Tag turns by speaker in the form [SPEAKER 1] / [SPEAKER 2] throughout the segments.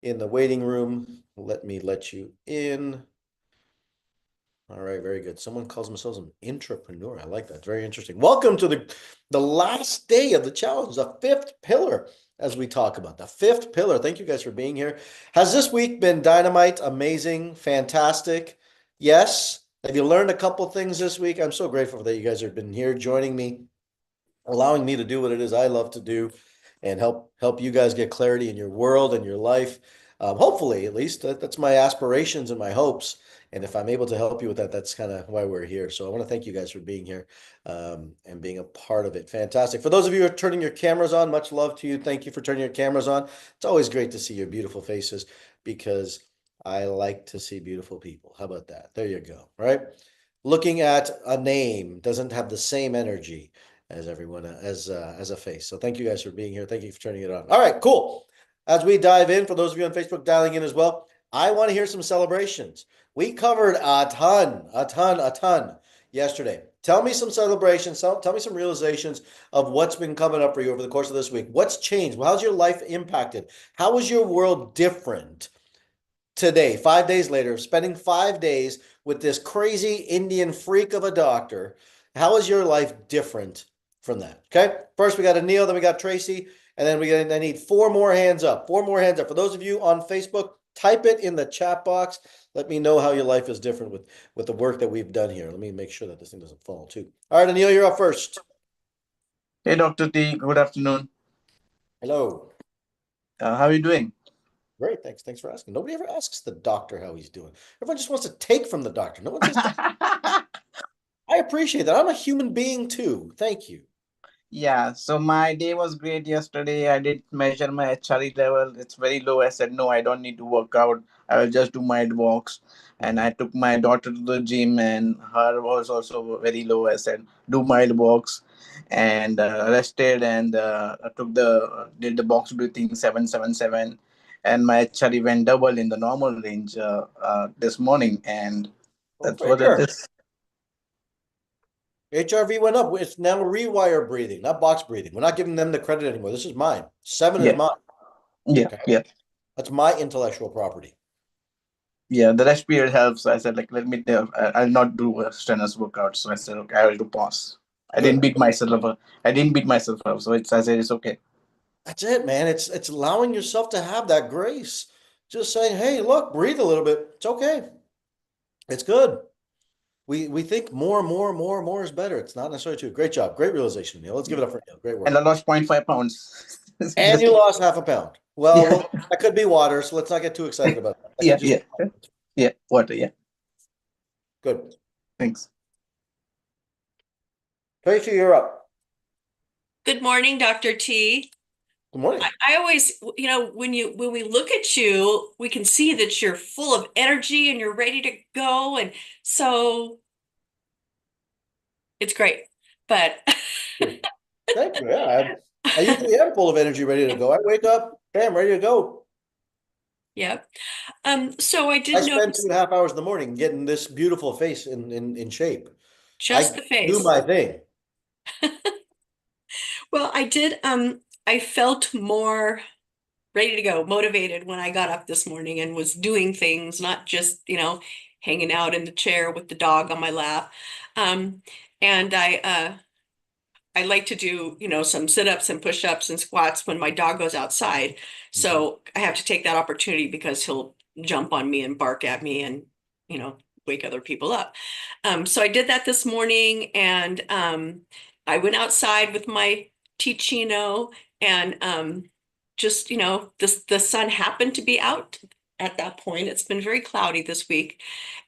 [SPEAKER 1] in the waiting room. Let me let you in. All right, very good. Someone calls themselves an entrepreneur. I like that. It's very interesting. Welcome to the last day of the challenge, the fifth pillar, as we talk about the fifth pillar. Thank you guys for being here. Has this week been dynamite, amazing, fantastic? Yes. Have you learned a couple things this week? I'm so grateful that you guys have been here joining me, allowing me to do what it is I love to do and help you guys get clarity in your world and your life. Hopefully, at least that's my aspirations and my hopes. And if I'm able to help you with that, that's kind of why we're here. So I want to thank you guys for being here and being a part of it. Fantastic. For those of you who are turning your cameras on, much love to you. Thank you for turning your cameras on. It's always great to see your beautiful faces because I like to see beautiful people. How about that? There you go. Right? Looking at a name doesn't have the same energy as everyone as a face. So thank you guys for being here. Thank you for turning it on. All right, cool. As we dive in, for those of you on Facebook dialing in as well, I want to hear some celebrations. We covered a ton yesterday. Tell me some celebrations. Tell me some realizations of what's been coming up for you over the course of this week. What's changed? How's your life impacted? How is your world different today, 5 days later, spending 5 days with this crazy Indian freak of a doctor? How is your life different from that? Okay. First, we got Anil, then we got Tracy, and then I need four more hands up. Four more hands up. For those of you on Facebook, type it in the chat box. Let me know how your life is different with the work that we've done here. Let me make sure that this thing doesn't fall too. All right, Anil, you're up first.
[SPEAKER 2] Hey, Dr. T, good afternoon.
[SPEAKER 1] Hello.
[SPEAKER 2] How are you doing?
[SPEAKER 1] Great. Thanks for asking. Nobody ever asks the doctor how he's doing. Everyone just wants to take from the doctor. No one says, I appreciate that. I'm a human being too. Thank you.
[SPEAKER 2] Yeah, so my day was great yesterday. I did measure my HRE level. It's very low. I said, no, I don't need to work out. I will just do my walks. And
[SPEAKER 1] Mhm.
[SPEAKER 2] I took my daughter to the gym, and her was also very low. I said, do mild walks and rested and I took did the box breathing 777. And my HRE went double in the normal range this morning. And
[SPEAKER 1] Go
[SPEAKER 2] that's what it
[SPEAKER 1] figure.
[SPEAKER 2] is.
[SPEAKER 1] HRV went up. It's now rewire breathing, not box breathing. We're not giving them the credit anymore. This is mine. Seven is
[SPEAKER 2] Yeah,
[SPEAKER 1] mine.
[SPEAKER 2] yeah,
[SPEAKER 1] Okay.
[SPEAKER 2] yeah.
[SPEAKER 1] That's my intellectual property.
[SPEAKER 2] Yeah, the rest period helps. I said, like, let me do, I'll not do a strenuous workout. So I said, okay, I will do pause. I didn't
[SPEAKER 1] Good.
[SPEAKER 2] beat myself up. I didn't beat myself up. So I said, it's okay.
[SPEAKER 1] That's it, man. It's allowing yourself to have that grace. Just saying, hey, look, breathe a little bit. It's okay. It's good. We think more is better. It's not necessarily true. Great job. Great realization, Neil. Let's give
[SPEAKER 2] Yeah.
[SPEAKER 1] it up for Neil. Great
[SPEAKER 2] And I
[SPEAKER 1] work.
[SPEAKER 2] lost 0.5 pounds.
[SPEAKER 1] And
[SPEAKER 2] Just,
[SPEAKER 1] you lost half a pound. Well,
[SPEAKER 2] yeah,
[SPEAKER 1] well, that could be water, so let's not get too excited about that. That could
[SPEAKER 2] yeah,
[SPEAKER 1] just
[SPEAKER 2] yeah,
[SPEAKER 1] be water.
[SPEAKER 2] yeah. Water, yeah.
[SPEAKER 1] Good.
[SPEAKER 2] Thanks.
[SPEAKER 1] Tracy, you're up.
[SPEAKER 3] Good morning, Dr. T.
[SPEAKER 1] Good morning.
[SPEAKER 3] I always, when we look at you, we can see that you're full of energy and you're ready to go. And so it's great. But
[SPEAKER 1] Thank you. Yeah, I usually am full of energy, ready to go. I wake up, bam, ready to go.
[SPEAKER 3] yeah. So I
[SPEAKER 1] I
[SPEAKER 3] did
[SPEAKER 1] spend
[SPEAKER 3] notice
[SPEAKER 1] 2.5 hours in the morning getting this beautiful face in shape.
[SPEAKER 3] just
[SPEAKER 1] I
[SPEAKER 3] the
[SPEAKER 1] do
[SPEAKER 3] face.
[SPEAKER 1] my thing.
[SPEAKER 3] Well, I felt more ready to go, motivated when I got up this morning and was doing things, not just, hanging out in the chair with the dog on my lap. Um, and I like to do, some sit-ups and push-ups and squats when my dog goes outside.
[SPEAKER 1] Mhm.
[SPEAKER 3] So I have to take that opportunity because he'll jump on me and bark at me and, wake other people up. So I did that this morning and I went outside with my Ticino and just, the sun happened to be out at that point. It's been very cloudy this week.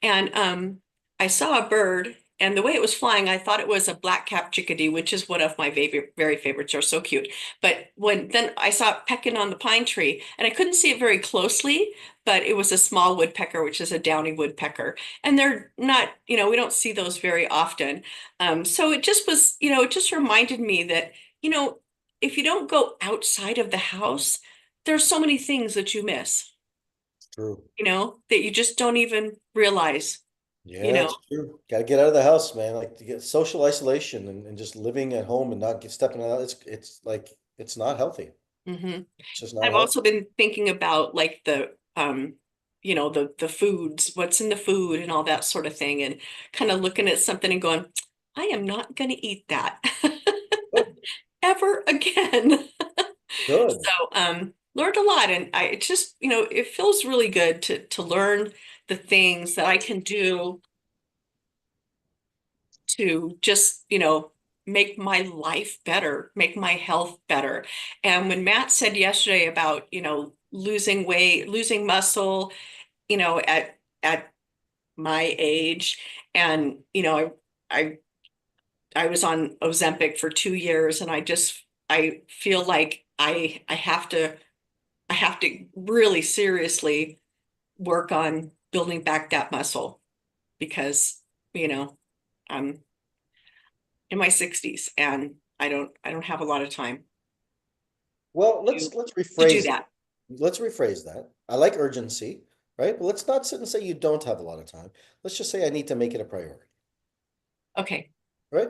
[SPEAKER 3] And I saw a bird, and the way it was flying, I thought it was a black-capped chickadee, which is one of my very favorites. Are so cute. But when then I saw it pecking on the pine tree, and I couldn't see it very closely, but it was a small woodpecker, which is a downy woodpecker, and they're not, we don't see those very often. So it just was, it just reminded me that, you know, if you don't go outside of the house, there's so many things that you miss,
[SPEAKER 1] True.
[SPEAKER 3] that you just don't even realize, you
[SPEAKER 1] Yeah,
[SPEAKER 3] know.
[SPEAKER 1] it's true. Got to get out of the house, man. Like to get social isolation and just living at home and not stepping out. It's like it's not healthy.
[SPEAKER 3] Mhm.
[SPEAKER 1] It's just not
[SPEAKER 3] I've
[SPEAKER 1] healthy.
[SPEAKER 3] also been thinking about like the foods, what's in the food and all that sort of thing, and kind of looking at something and going, I am not going to eat that
[SPEAKER 1] Good.
[SPEAKER 3] ever again.
[SPEAKER 1] Good.
[SPEAKER 3] So, learned a lot, and I it just, it feels really good to learn the things that I can do to just, make my life better, make my health better. And when Matt said yesterday about, losing weight, losing muscle, at my age, and I I was on Ozempic for 2 years, and I feel like I have to really seriously work on building back that muscle because, you know, I'm in my 60s and I don't have a lot of time
[SPEAKER 1] Well,
[SPEAKER 3] to
[SPEAKER 1] let's
[SPEAKER 3] to do
[SPEAKER 1] rephrase
[SPEAKER 3] that.
[SPEAKER 1] let's rephrase that. I like urgency, right? But let's not sit and say you don't have a lot of time. Let's just say I need to make it a priority,
[SPEAKER 3] Okay.
[SPEAKER 1] right?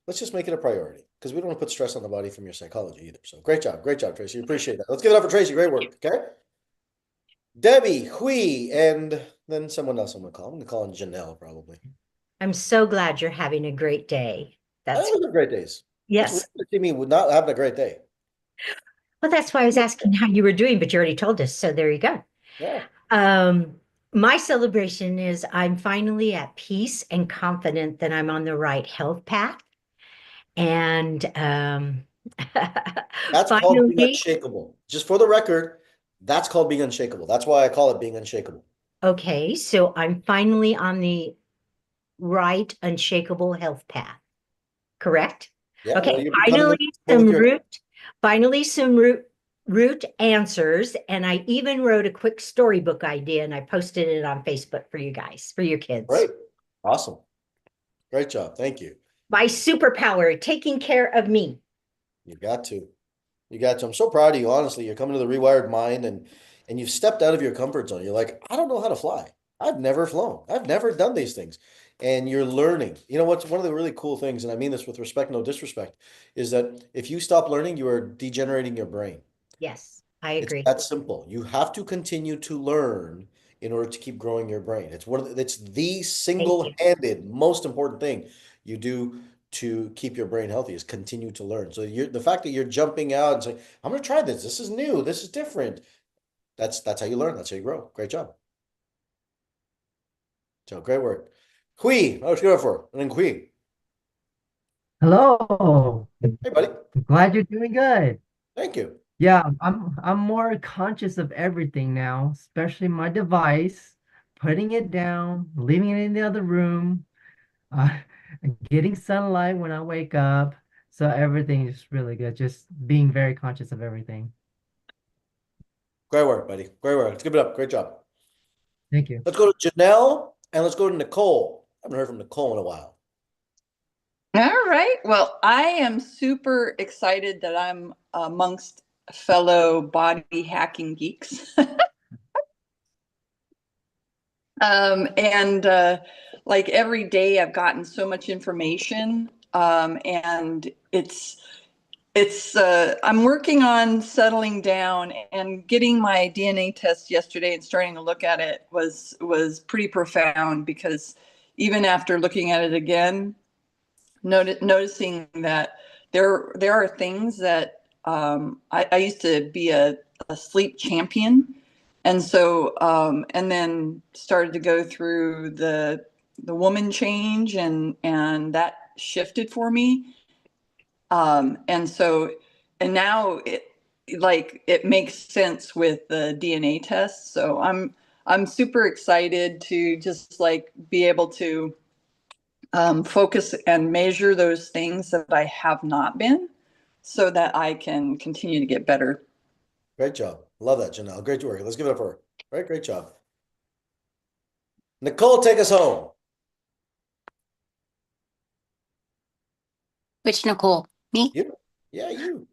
[SPEAKER 1] Let's just make it a priority because we don't want to put stress on the body from your psychology either. So great job, Tracy. Appreciate that. Let's give it up for Tracy. Great
[SPEAKER 3] Thank you.
[SPEAKER 1] work. Okay. Debbie, Hui, and then someone else I'm gonna call. I'm gonna call in Janelle probably.
[SPEAKER 4] I'm so glad you're having a great day.
[SPEAKER 1] I
[SPEAKER 4] That's
[SPEAKER 1] always have great days. It's weird
[SPEAKER 4] yes.
[SPEAKER 1] to see me not having a great day.
[SPEAKER 4] Well, that's why I was asking how you were doing, but you already told us. So there you go.
[SPEAKER 1] Yeah.
[SPEAKER 4] Um, my celebration is I'm finally at peace and confident that I'm on the right health path. And
[SPEAKER 1] That's called being
[SPEAKER 4] finally,
[SPEAKER 1] unshakable. Just for the record, that's called being unshakable. That's why I call it being unshakable.
[SPEAKER 4] okay, so I'm finally on the right, unshakable health path. Correct?
[SPEAKER 1] Yeah,
[SPEAKER 4] Okay,
[SPEAKER 1] well, you're becoming unshakable with
[SPEAKER 4] some
[SPEAKER 1] your
[SPEAKER 4] root, finally some root answers, and I even wrote a quick storybook idea and I posted it on Facebook for you guys, for your kids.
[SPEAKER 1] great. Awesome. Great job. Thank you.
[SPEAKER 4] My superpower, taking care of me.
[SPEAKER 1] You got to. You got to. I'm so proud of you, honestly. You're coming to the rewired mind and you've stepped out of your comfort zone. You're like, I don't know how to fly. I've never flown. I've never done these things. And you're learning. You know what's one of the really cool things, and I mean this with respect, no disrespect, is that if you stop learning, you are degenerating your brain.
[SPEAKER 4] Yes, I
[SPEAKER 1] It's
[SPEAKER 4] agree.
[SPEAKER 1] that simple. You have to continue to learn in order to keep growing your brain. It's the
[SPEAKER 4] Thank you.
[SPEAKER 1] single-handed most important thing you do to keep your brain healthy is continue to learn. So the fact that you're jumping out and saying, I'm gonna try this. This is new, this is different. That's how you learn, that's how you grow. Great job. So great work. Hui, let's go for it. And then Hui.
[SPEAKER 5] Hello.
[SPEAKER 1] Hey buddy.
[SPEAKER 5] I'm glad you're doing good.
[SPEAKER 1] Thank you.
[SPEAKER 5] Yeah, I'm more conscious of everything now, especially my device, putting it down, leaving it in the other room, uh, getting sunlight when I wake up. So everything is really good. Just being very conscious of everything.
[SPEAKER 1] Great work, buddy. Great work. Let's give it up. Great job.
[SPEAKER 5] Thank you.
[SPEAKER 1] Let's go to Janelle and let's go to Nicole. I haven't heard from Nicole in a while.
[SPEAKER 6] All right. Well, I am super excited that I'm amongst fellow body hacking geeks. And like every day I've gotten so much information, and I'm working on settling down, and getting my DNA test yesterday and starting to look at it was pretty profound, because even after looking at it again, noticing that there are things that I used to be a sleep champion, and so and then started to go through the woman change, and that shifted for me, and so and now it makes sense with the DNA test. So I'm super excited to just like be able to focus and measure those things that I have not been, so that I can continue to get better.
[SPEAKER 1] Great job. Love that, Janelle. Great work. Let's give it up for her. Right? Great job. Nicole, take us home.
[SPEAKER 7] Which Nicole? Me?
[SPEAKER 1] You. Yeah, you.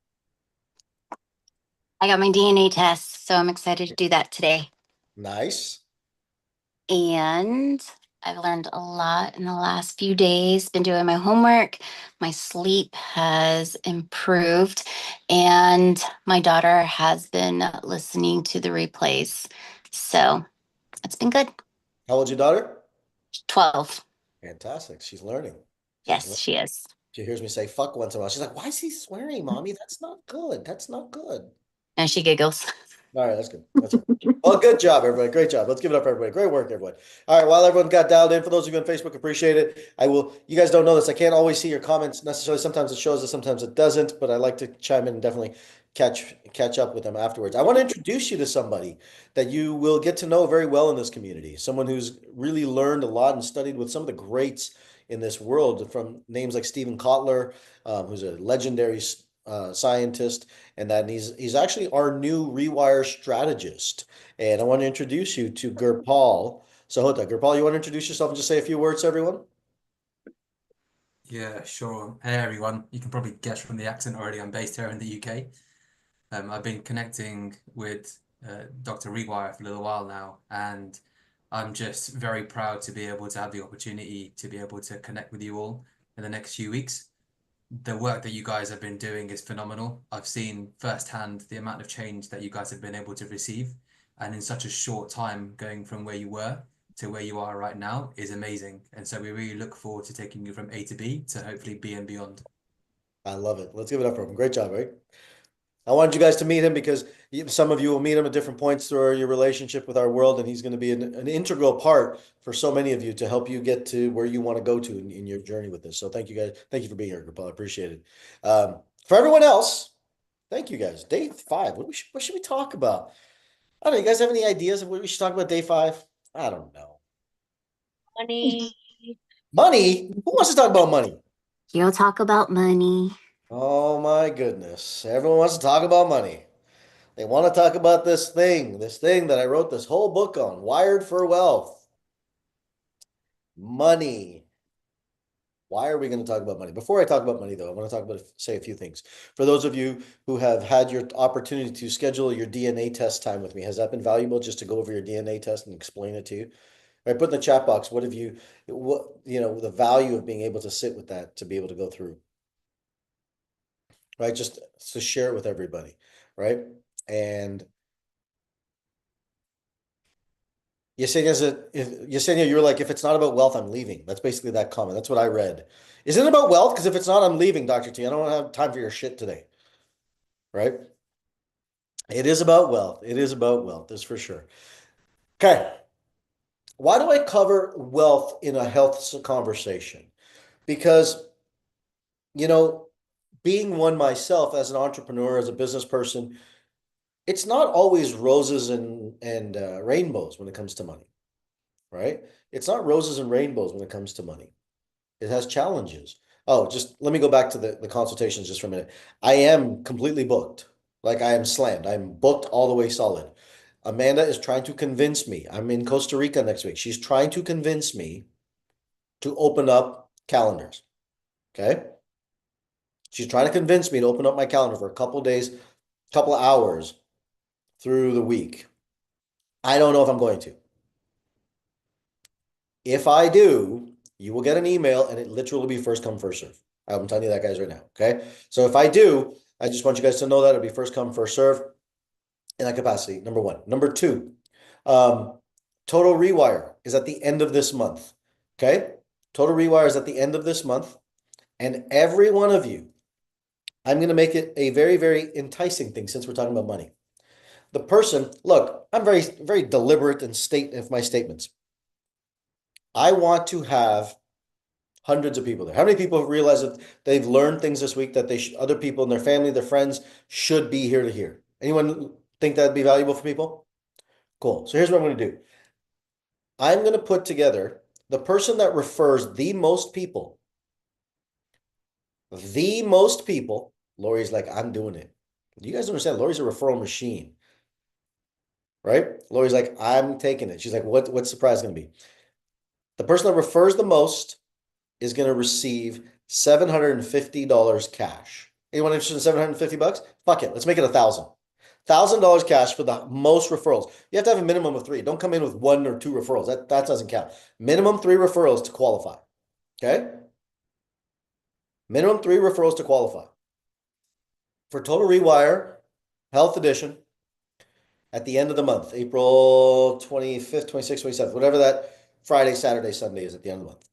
[SPEAKER 7] I got my DNA test, so I'm excited to do that today.
[SPEAKER 1] Nice.
[SPEAKER 7] And I've learned a lot in the last few days, been doing my homework. My sleep has improved, and my daughter has been listening to the replays. So it's been good.
[SPEAKER 1] How old's your daughter?
[SPEAKER 7] 12.
[SPEAKER 1] Fantastic. She's learning. She's
[SPEAKER 7] Yes,
[SPEAKER 1] learning.
[SPEAKER 7] she is.
[SPEAKER 1] She hears me say fuck once in a while. She's like, why is he swearing, mommy? That's not good. That's not good.
[SPEAKER 7] And she giggles.
[SPEAKER 1] All right, that's good. That's good. Well, good job, everybody. Great job. Let's give it up, everybody. Great work, everyone. All right, while everyone got dialed in, for those of you on Facebook, appreciate it. You guys don't know this. I can't always see your comments necessarily. Sometimes it shows it, sometimes it doesn't, but I like to chime in and definitely catch up with them afterwards. I want to introduce you to somebody that you will get to know very well in this community, someone who's really learned a lot and studied with some of the greats in this world, from names like Stephen Kotler, who's a legendary scientist, and that he's actually our new Rewire strategist. And I want to introduce you to Gurpal Sahota. Gurpal, you want to introduce yourself and just say a few words to everyone?
[SPEAKER 8] Yeah, sure. Hey everyone. You can probably guess from the accent already, I'm based here in the UK. I've been connecting with Dr. Rewire for a little while now, and I'm just very proud to be able to have the opportunity to be able to connect with you all in the next few weeks. The work that you guys have been doing is phenomenal. I've seen firsthand the amount of change that you guys have been able to receive, and in such a short time, going from where you were to where you are right now is amazing. And so we really look forward to taking you from A to B to hopefully B and beyond.
[SPEAKER 1] I love it. Let's give it up for him. Great job, right? I wanted you guys to meet him because some of you will meet him at different points through your relationship with our world, and he's going to be an integral part for so many of you to help you get to where you want to go to in your journey with this. So thank you guys. Thank you for being here, Gopal. I appreciate it. For everyone else, thank you guys. Day 5. What should we talk about? I don't know. You guys have any ideas of what we should talk about day 5? I don't know.
[SPEAKER 7] Money.
[SPEAKER 1] Money? Who wants to talk about money?
[SPEAKER 7] You'll talk about money.
[SPEAKER 1] Oh my goodness. Everyone wants to talk about money. They want to talk about this thing that I wrote this whole book on, Wired for Wealth. Money. Why are we going to talk about money? Before I talk about money, though, I want to say a few things. For those of you who have had your opportunity to schedule your DNA test time with me, has that been valuable, just to go over your DNA test and explain it to you? All right, put in the chat box, the value of being able to sit with that, to be able to go through, right? Just to share it with everybody, right? And Yesenia, you're like, if it's not about wealth, I'm leaving. That's basically that comment. That's what I read. Is it about wealth? Because if it's not, I'm leaving, Dr. T. I don't have time for your shit today. Right? It is about wealth. It is about wealth, that's for sure. Okay. Why do I cover wealth in a health conversation? Because, being one myself as an entrepreneur, as a business person, it's not always roses and rainbows when it comes to money, right? It's not roses and rainbows when it comes to money. It has challenges. Oh, just let me go back to the consultations just for a minute. I am completely booked. Like, I am slammed. I'm booked all the way solid. Amanda is trying to convince me. I'm in Costa Rica next week. She's trying to convince me to open up calendars. Okay. She's trying to convince me to open up my calendar for a couple days, couple of hours through the week. I don't know if I'm going to. If I do, you will get an email, and it literally will be first come, first serve. I'm telling you that, guys, right now. Okay. So if I do, I just want you guys to know that it'll be first come, first serve in that capacity. Number 1. Number 2, Total Rewire is at the end of this month. Okay. Total Rewire is at the end of this month. And every one of you, I'm going to make it a very, very enticing thing, since we're talking about money. The person, look, I'm very, very deliberate in my statements. I want to have hundreds of people there. How many people realize that they've learned things this week that other people in their family, their friends should be here to hear? Anyone think that'd be valuable for people? Cool. So here's what I'm going to do. I'm going to put together the person that refers the most people. Lori's like, I'm doing it. You guys understand? Lori's a referral machine, right? Lori's like, I'm taking it. She's like, what's the prize going to be? The person that refers the most is going to receive $750 cash. Anyone interested in $750? Fuck it. Let's make it 1,000. $1,000 cash for the most referrals. You have to have a minimum of 3. Don't come in with 1 or 2 referrals. That doesn't count. Minimum 3 referrals to qualify. Okay? Minimum 3 referrals to qualify. For Total Rewire Health Edition at the end of the month, April 25th, 26th, 27th, whatever that Friday, Saturday, Sunday is at the end of the month.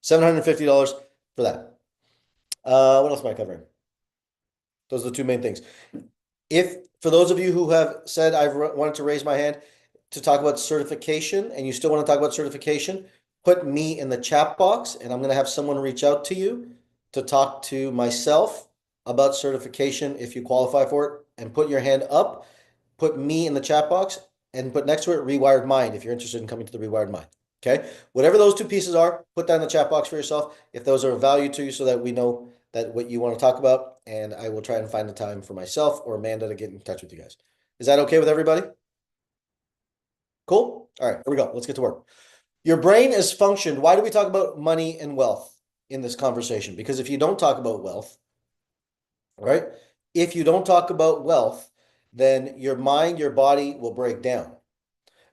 [SPEAKER 1] $750 for that. What else am I covering? Those are the 2 main things. If, for those of you who have said I've wanted to raise my hand to talk about certification and you still want to talk about certification, put me in the chat box and I'm going to have someone reach out to you to talk to myself about certification if you qualify for it, and put your hand up, put me in the chat box, and put next to it Rewired Mind if you're interested in coming to the Rewired Mind. Okay, whatever those 2 pieces are, put that in the chat box for yourself if those are of value to you, so that we know that what you want to talk about, and I will try and find the time for myself or Amanda to get in touch with you guys. Is that okay with everybody? Cool. All right, here we go. Let's get to work. Your brain is functioned. Why do we talk about money and wealth in this conversation? Because if you don't talk about wealth, right? If you don't talk about wealth, then your mind, your body will break down.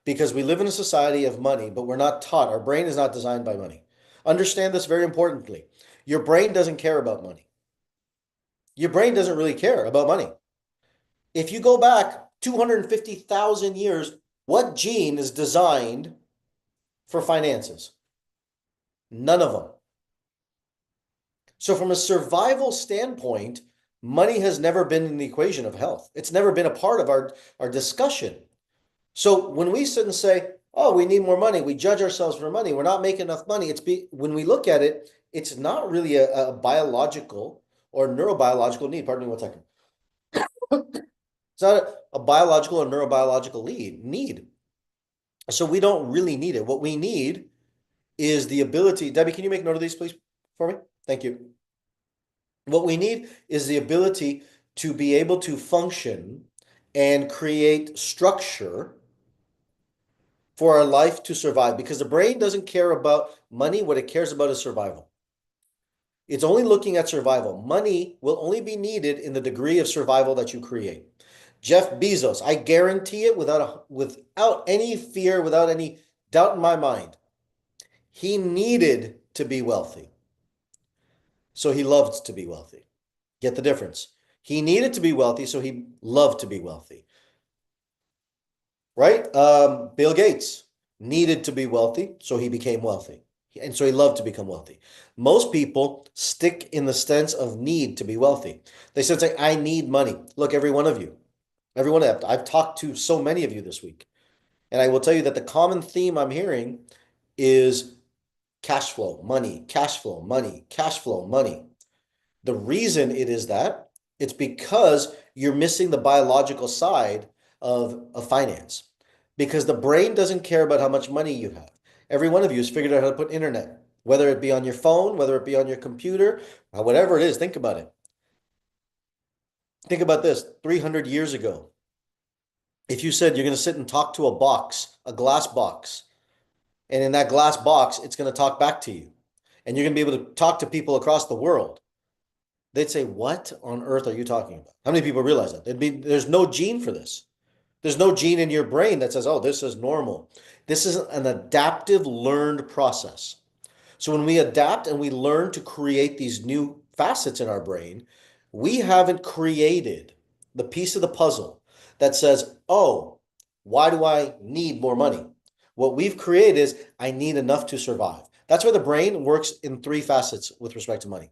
[SPEAKER 1] Because we live in a society of money, but we're not taught. Our brain is not designed by money. Understand this very importantly. Your brain doesn't care about money. Your brain doesn't really care about money. If you go back 250,000 years, what gene is designed for finances? None of them. So from a survival standpoint, money has never been in the equation of health. It's never been a part of our discussion. So when we sit and say, oh, we need more money, we judge ourselves for money, we're not making enough money. When we look at it, it's not really a biological or neurobiological need. Pardon me 1 second. It's not a biological or neurobiological need. So we don't really need it. What we need is the ability. Debbie, can you make note of these, please, for me? Thank you. What we need is the ability to be able to function and create structure for our life to survive, because the brain doesn't care about money. What it cares about is survival. It's only looking at survival. Money will only be needed in the degree of survival that you create. Jeff Bezos, I guarantee it without any fear, without any doubt in my mind, he needed to be wealthy. So he loved to be wealthy. Get the difference? He needed to be wealthy, so he loved to be wealthy. Right? Bill Gates needed to be wealthy, so he became wealthy. And so he loved to become wealthy. Most people stick in the stance of need to be wealthy. They say, I need money. Look, every one of you, I've talked to so many of you this week. And I will tell you that the common theme I'm hearing is cash flow, money, cash flow, money, cash flow, money. The reason it is that, it's because you're missing the biological side of finance. Because the brain doesn't care about how much money you have. Every one of you has figured out how to put internet, whether it be on your phone, whether it be on your computer, whatever it is. Think about it. Think about this. 300 years ago, if you said you're going to sit and talk to a box, a glass box, and in that glass box, it's going to talk back to you, and you're going to be able to talk to people across the world, they'd say, what on earth are you talking about? How many people realize that? There's no gene for this. There's no gene in your brain that says, oh, this is normal. This is an adaptive learned process. So when we adapt and we learn to create these new facets in our brain, we haven't created the piece of the puzzle that says, oh, why do I need more money? What we've created is, I need enough to survive. That's why the brain works in 3 facets with respect to money: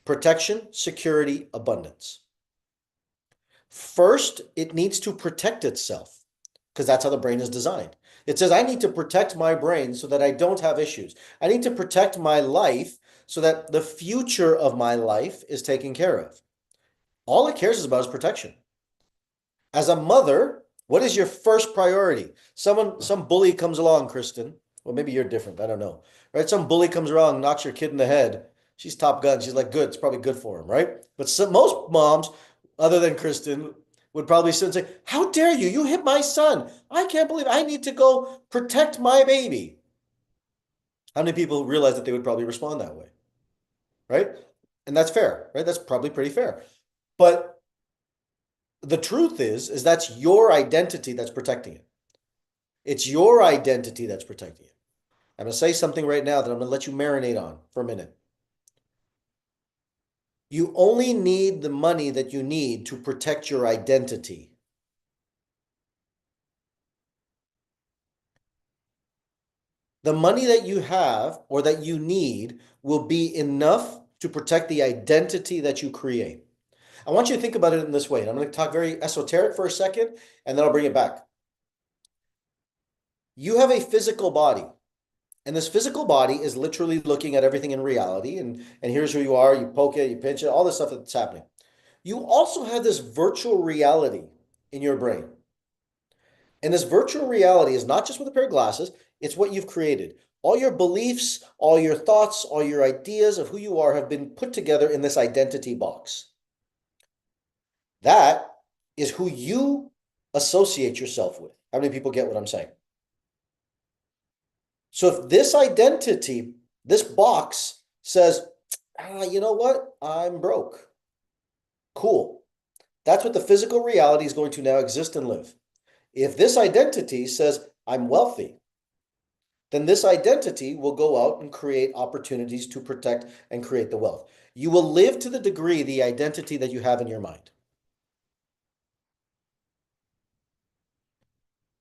[SPEAKER 1] protection, security, abundance. First, it needs to protect itself, because that's how the brain is designed. It says, I need to protect my brain so that I don't have issues. I need to protect my life so that the future of my life is taken care of. All it cares about is protection. As a mother, what is your first priority? Some bully comes along, Kristen. Well, maybe you're different. I don't know. Right? Some bully comes around, knocks your kid in the head. She's Top Gun. She's like, good. It's probably good for him, right? But most moms, other than Kristen, would probably sit and say, how dare you? You hit my son. I can't believe I need to go protect my baby. How many people realize that they would probably respond that way? Right? And that's fair, right? That's probably pretty fair. But the truth is that's your identity that's protecting it. It's your identity that's protecting it. I'm going to say something right now that I'm going to let you marinate on for a minute. You only need the money that you need to protect your identity. The money that you have or that you need will be enough to protect the identity that you create. I want you to think about it in this way. I'm going to talk very esoteric for a second, and then I'll bring it back. You have a physical body, and this physical body is literally looking at everything in reality, and here's who you are, you poke it, you pinch it, all this stuff that's happening. You also have this virtual reality in your brain. And this virtual reality is not just with a pair of glasses, it's what you've created. All your beliefs, all your thoughts, all your ideas of who you are have been put together in this identity box. That is who you associate yourself with. How many people get what I'm saying? So if this identity, this box says, you know what? I'm broke. Cool. That's what the physical reality is going to now exist and live. If this identity says, I'm wealthy, then this identity will go out and create opportunities to protect and create the wealth. You will live to the degree the identity that you have in your mind.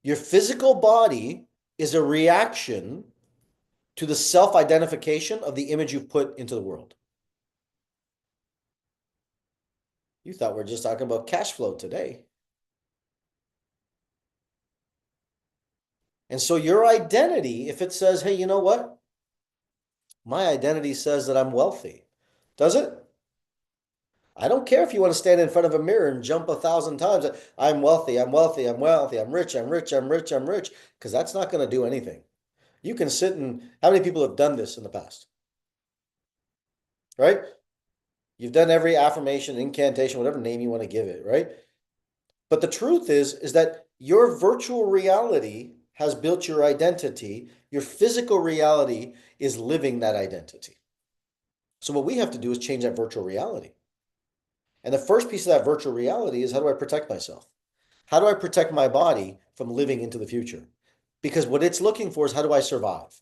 [SPEAKER 1] Your physical body is a reaction to the self-identification of the image you've put into the world. You thought we were just talking about cash flow today. And so your identity, if it says, hey, you know what? My identity says that I'm wealthy. Does it? I don't care if you want to stand in front of a mirror and jump 1,000 times. I'm wealthy, I'm wealthy, I'm wealthy, I'm rich, I'm rich, I'm rich, I'm rich. Because that's not going to do anything. You can sit and, how many people have done this in the past? Right? You've done every affirmation, incantation, whatever name you want to give it, right? But the truth is that your virtual reality has built your identity. Your physical reality is living that identity. So what we have to do is change that virtual reality. And the first piece of that virtual reality is, how do I protect myself? How do I protect my body from living into the future? Because what it's looking for is, how do I survive?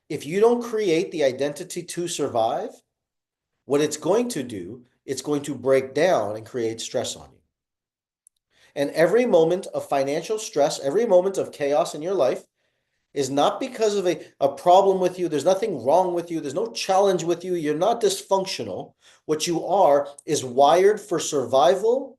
[SPEAKER 1] If you don't create the identity to survive, what it's going to do, it's going to break down and create stress on you. And every moment of financial stress, every moment of chaos in your life is not because of a problem with you. There's nothing wrong with you. There's no challenge with you. You're not dysfunctional. What you are is wired for survival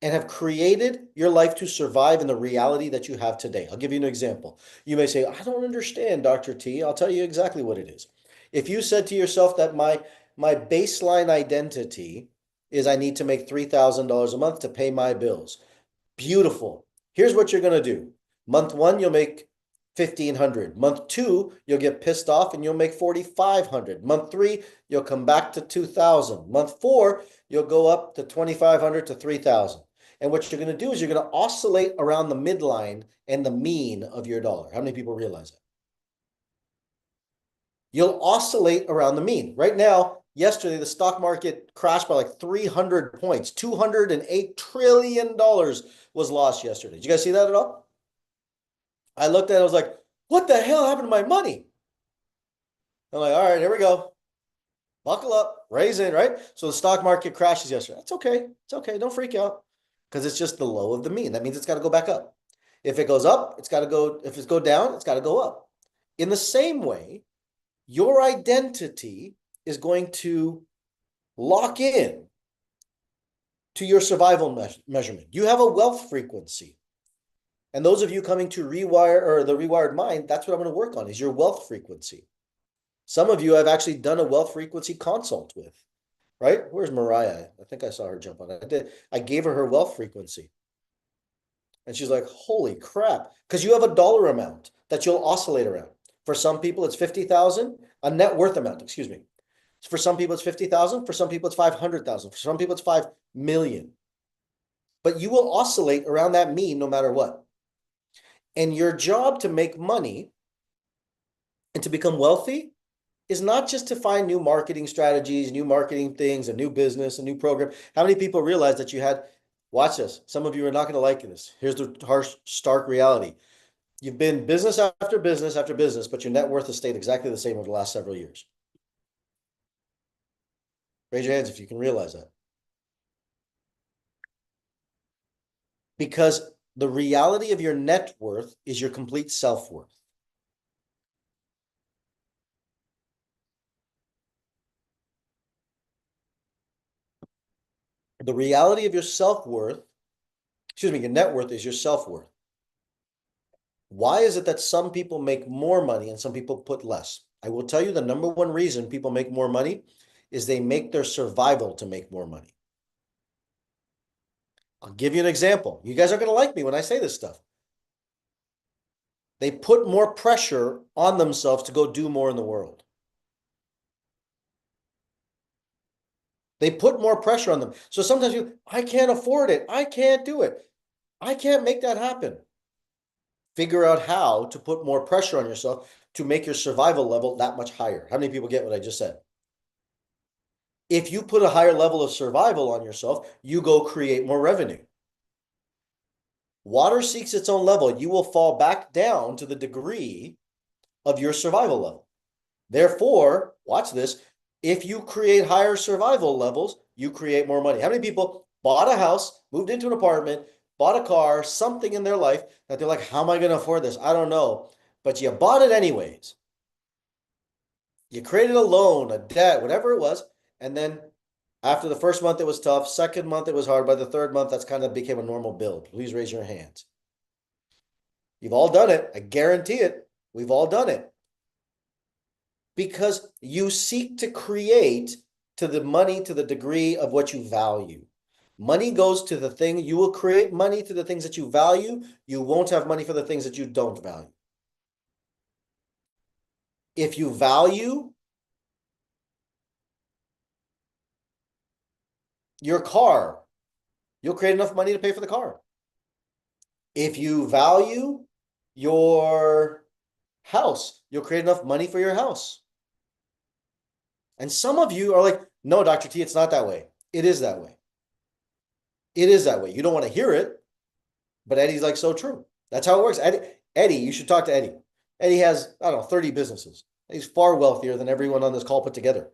[SPEAKER 1] and have created your life to survive in the reality that you have today. I'll give you an example. You may say, I don't understand, Dr. T. I'll tell you exactly what it is. If you said to yourself that my baseline identity is I need to make $3,000 a month to pay my bills. Beautiful. Here's what you're going to do. Month 1, you'll make 1,500. Month 2, you'll get pissed off and you'll make 4,500. Month 3, you'll come back to 2,000. Month 4, you'll go up to 2,500 to 3,000. And what you're going to do is you're going to oscillate around the midline and the mean of your dollar. How many people realize that? You'll oscillate around the mean. Right now, yesterday, the stock market crashed by like 300 points. $208 trillion was lost yesterday. Did you guys see that at all? I looked at it, I was like, what the hell happened to my money? I'm like, all right, here we go. Buckle up, raise in, right? So the stock market crashes yesterday. That's okay. It's okay. Don't freak out, because it's just the low of the mean. That means it's got to go back up. If it goes up, it's got to go. If it's go down, it's got to go up. In the same way, your identity is going to lock in to your survival measurement. You have a wealth frequency. And those of you coming to Rewire or the Rewired Mind, that's what I'm going to work on, is your wealth frequency. Some of you I've actually done a wealth frequency consult with, right? Where's Mariah? I think I saw her jump on it. I gave her wealth frequency. And she's like, holy crap. Because you have a dollar amount that you'll oscillate around. For some people, it's 50,000, a net worth amount, excuse me. For some people, it's 50,000. For some people, it's 500,000. For some people, it's 5 million. But you will oscillate around that mean no matter what. And your job to make money and to become wealthy is not just to find new marketing strategies, new marketing things, a new business, a new program. How many people realize that you had Watch this. Some of you are not going to like this. Here's the harsh, stark reality. You've been business after business after business, but your net worth has stayed exactly the same over the last several years. Raise your hands if you can realize that. Because the reality of your net worth is your complete self-worth. The reality of your self-worth, excuse me, your net worth is your self-worth. Why is it that some people make more money and some people put less? I will tell you the number one reason people make more money is they make their survival to make more money. I'll give you an example. You guys are going to like me when I say this stuff. They put more pressure on themselves to go do more in the world. They put more pressure on them. So sometimes I can't afford it. I can't do it. I can't make that happen. Figure out how to put more pressure on yourself to make your survival level that much higher. How many people get what I just said? If you put a higher level of survival on yourself, you go create more revenue. Water seeks its own level. You will fall back down to the degree of your survival level. Therefore, watch this. If you create higher survival levels, you create more money. How many people bought a house, moved into an apartment, bought a car, something in their life that they're like, how am I going to afford this? I don't know. But you bought it anyways. You created a loan, a debt, whatever it was. And then after the first month, it was tough. Second month, it was hard. By the third month, that's kind of became a normal bill. Please raise your hands. You've all done it. I guarantee it. We've all done it. Because you seek to create to the money to the degree of what you value. Money goes to the thing, you will create money to the things that you value. You won't have money for the things that you don't value. If you value your car, you'll create enough money to pay for the car. If you value your house, you'll create enough money for your house. And some of you are like, no, Dr. T, it's not that way. It is that way. It is that way. You don't want to hear it, but Eddie's like, so true. That's how it works. Eddie, you should talk to Eddie. Eddie has, I don't know, 30 businesses. He's far wealthier than everyone on this call put together.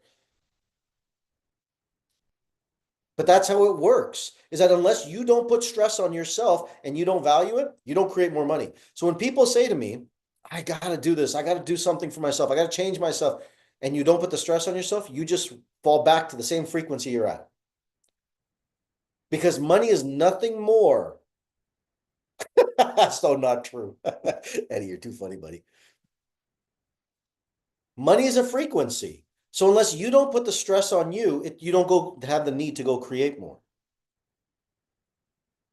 [SPEAKER 1] But that's how it works, is that unless you don't put stress on yourself and you don't value it, you don't create more money. So when people say to me, I got to do this, I got to do something for myself, I got to change myself, and you don't put the stress on yourself, you just fall back to the same frequency you're at. Because money is nothing more. That's so not true. Eddie, you're too funny, buddy. Money is a frequency. So unless you don't put the stress on you, you don't go have the need to go create more.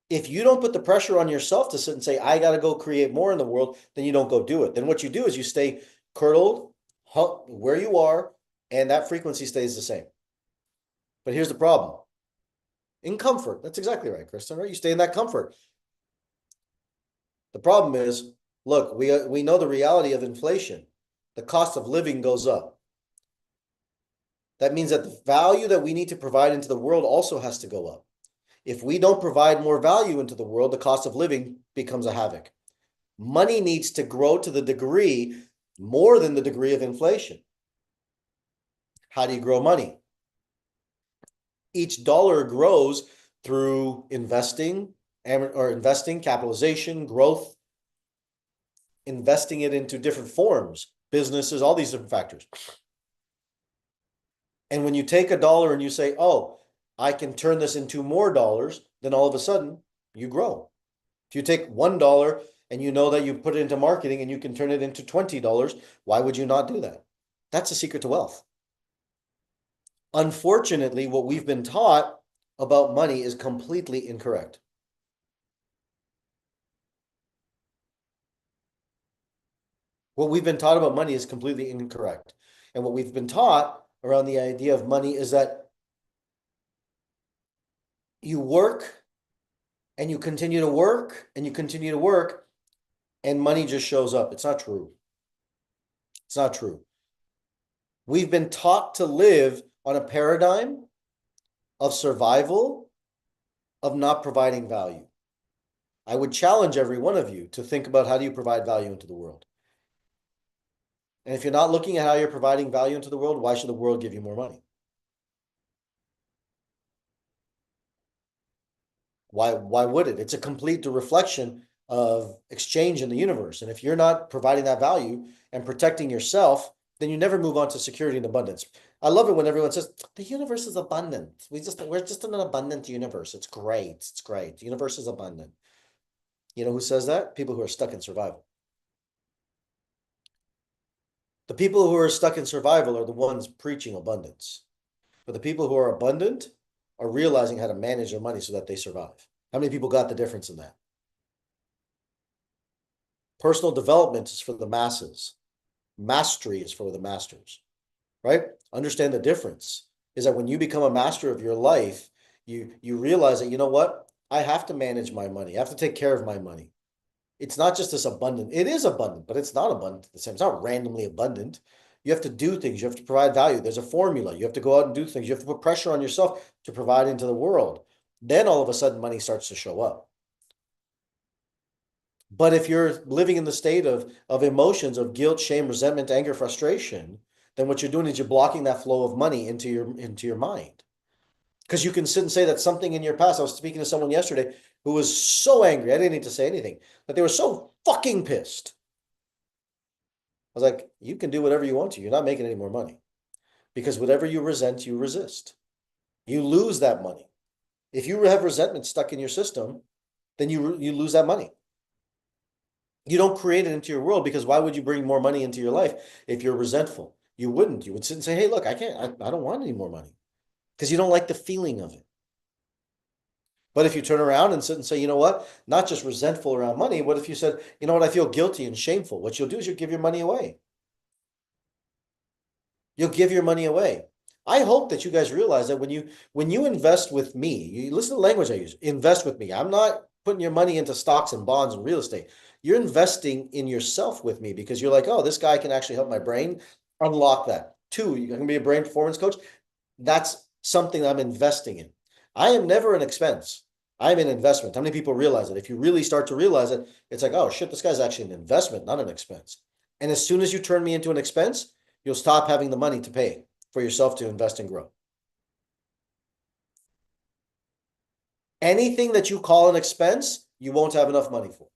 [SPEAKER 1] If you don't put the pressure on yourself to sit and say, I got to go create more in the world, then you don't go do it. Then what you do is you stay curdled where you are, and that frequency stays the same. But here's the problem. In comfort, that's exactly right, Kristen, right? You stay in that comfort. The problem is, look, we know the reality of inflation. The cost of living goes up. That means that the value that we need to provide into the world also has to go up. If we don't provide more value into the world, the cost of living becomes a havoc. Money needs to grow to the degree, more than the degree of inflation. How do you grow money? Each dollar grows through investing, capitalization, growth, investing it into different forms, businesses, all these different factors. And when you take a dollar and you say, oh, I can turn this into more dollars, then all of a sudden you grow. If you take $1 and you know that you put it into marketing and you can turn it into $20, why would you not do that? That's the secret to wealth. Unfortunately, what we've been taught about money is completely incorrect. What we've been taught about money is completely incorrect. And what we've been taught around the idea of money is that you work and you continue to work and you continue to work and money just shows up. It's not true. It's not true. We've been taught to live on a paradigm of survival of not providing value. I would challenge every one of you to think about how do you provide value into the world. And if you're not looking at how you're providing value into the world, why should the world give you more money? Why would it? It's a complete reflection of exchange in the universe. And if you're not providing that value and protecting yourself, then you never move on to security and abundance. I love it when everyone says the universe is abundant. We're just in an abundant universe. It's great. It's great. The universe is abundant. You know who says that? People who are stuck in survival. The people who are stuck in survival are the ones preaching abundance. But the people who are abundant are realizing how to manage their money so that they survive. How many people got the difference in that? Personal development is for the masses. Mastery is for the masters, right? Understand the difference is that when you become a master of your life, you realize that, you know what? I have to manage my money. I have to take care of my money. It's not just this abundant. It is abundant, but it's not abundant at the same. It's not randomly abundant. You have to do things. You have to provide value. There's a formula. You have to go out and do things. You have to put pressure on yourself to provide into the world. Then all of a sudden money starts to show up. But if you're living in the state of emotions, of guilt, shame, resentment, anger, frustration, then what you're doing is you're blocking that flow of money into your mind. Because you can sit and say that something in your past. I was speaking to someone yesterday who was so angry. I didn't need to say anything, but they were so fucking pissed. I was like, you can do whatever you want to. You're not making any more money. Because whatever you resent, you resist. You lose that money. If you have resentment stuck in your system, then you lose that money. You don't create it into your world, because why would you bring more money into your life if you're resentful? You wouldn't. You would sit and say, hey, look, I don't want any more money, because you don't like the feeling of it. But if you turn around and sit and say, you know what, not just resentful around money, what if you said, you know what, I feel guilty and shameful? What you'll do is you'll give your money away. You'll give your money away. I hope that you guys realize that when you invest with me, you listen to the language I use, invest with me. I'm not putting your money into stocks and bonds and real estate. You're investing in yourself with me, because you're like, oh, this guy can actually help my brain unlock that. Two, you're going to be a brain performance coach. That's something I'm investing in. I am never an expense. I'm an investment. How many people realize it? If you really start to realize it, it's like, oh shit, this guy's actually an investment, not an expense. And as soon as you turn me into an expense, you'll stop having the money to pay for yourself to invest and grow. Anything that you call an expense, you won't have enough money for.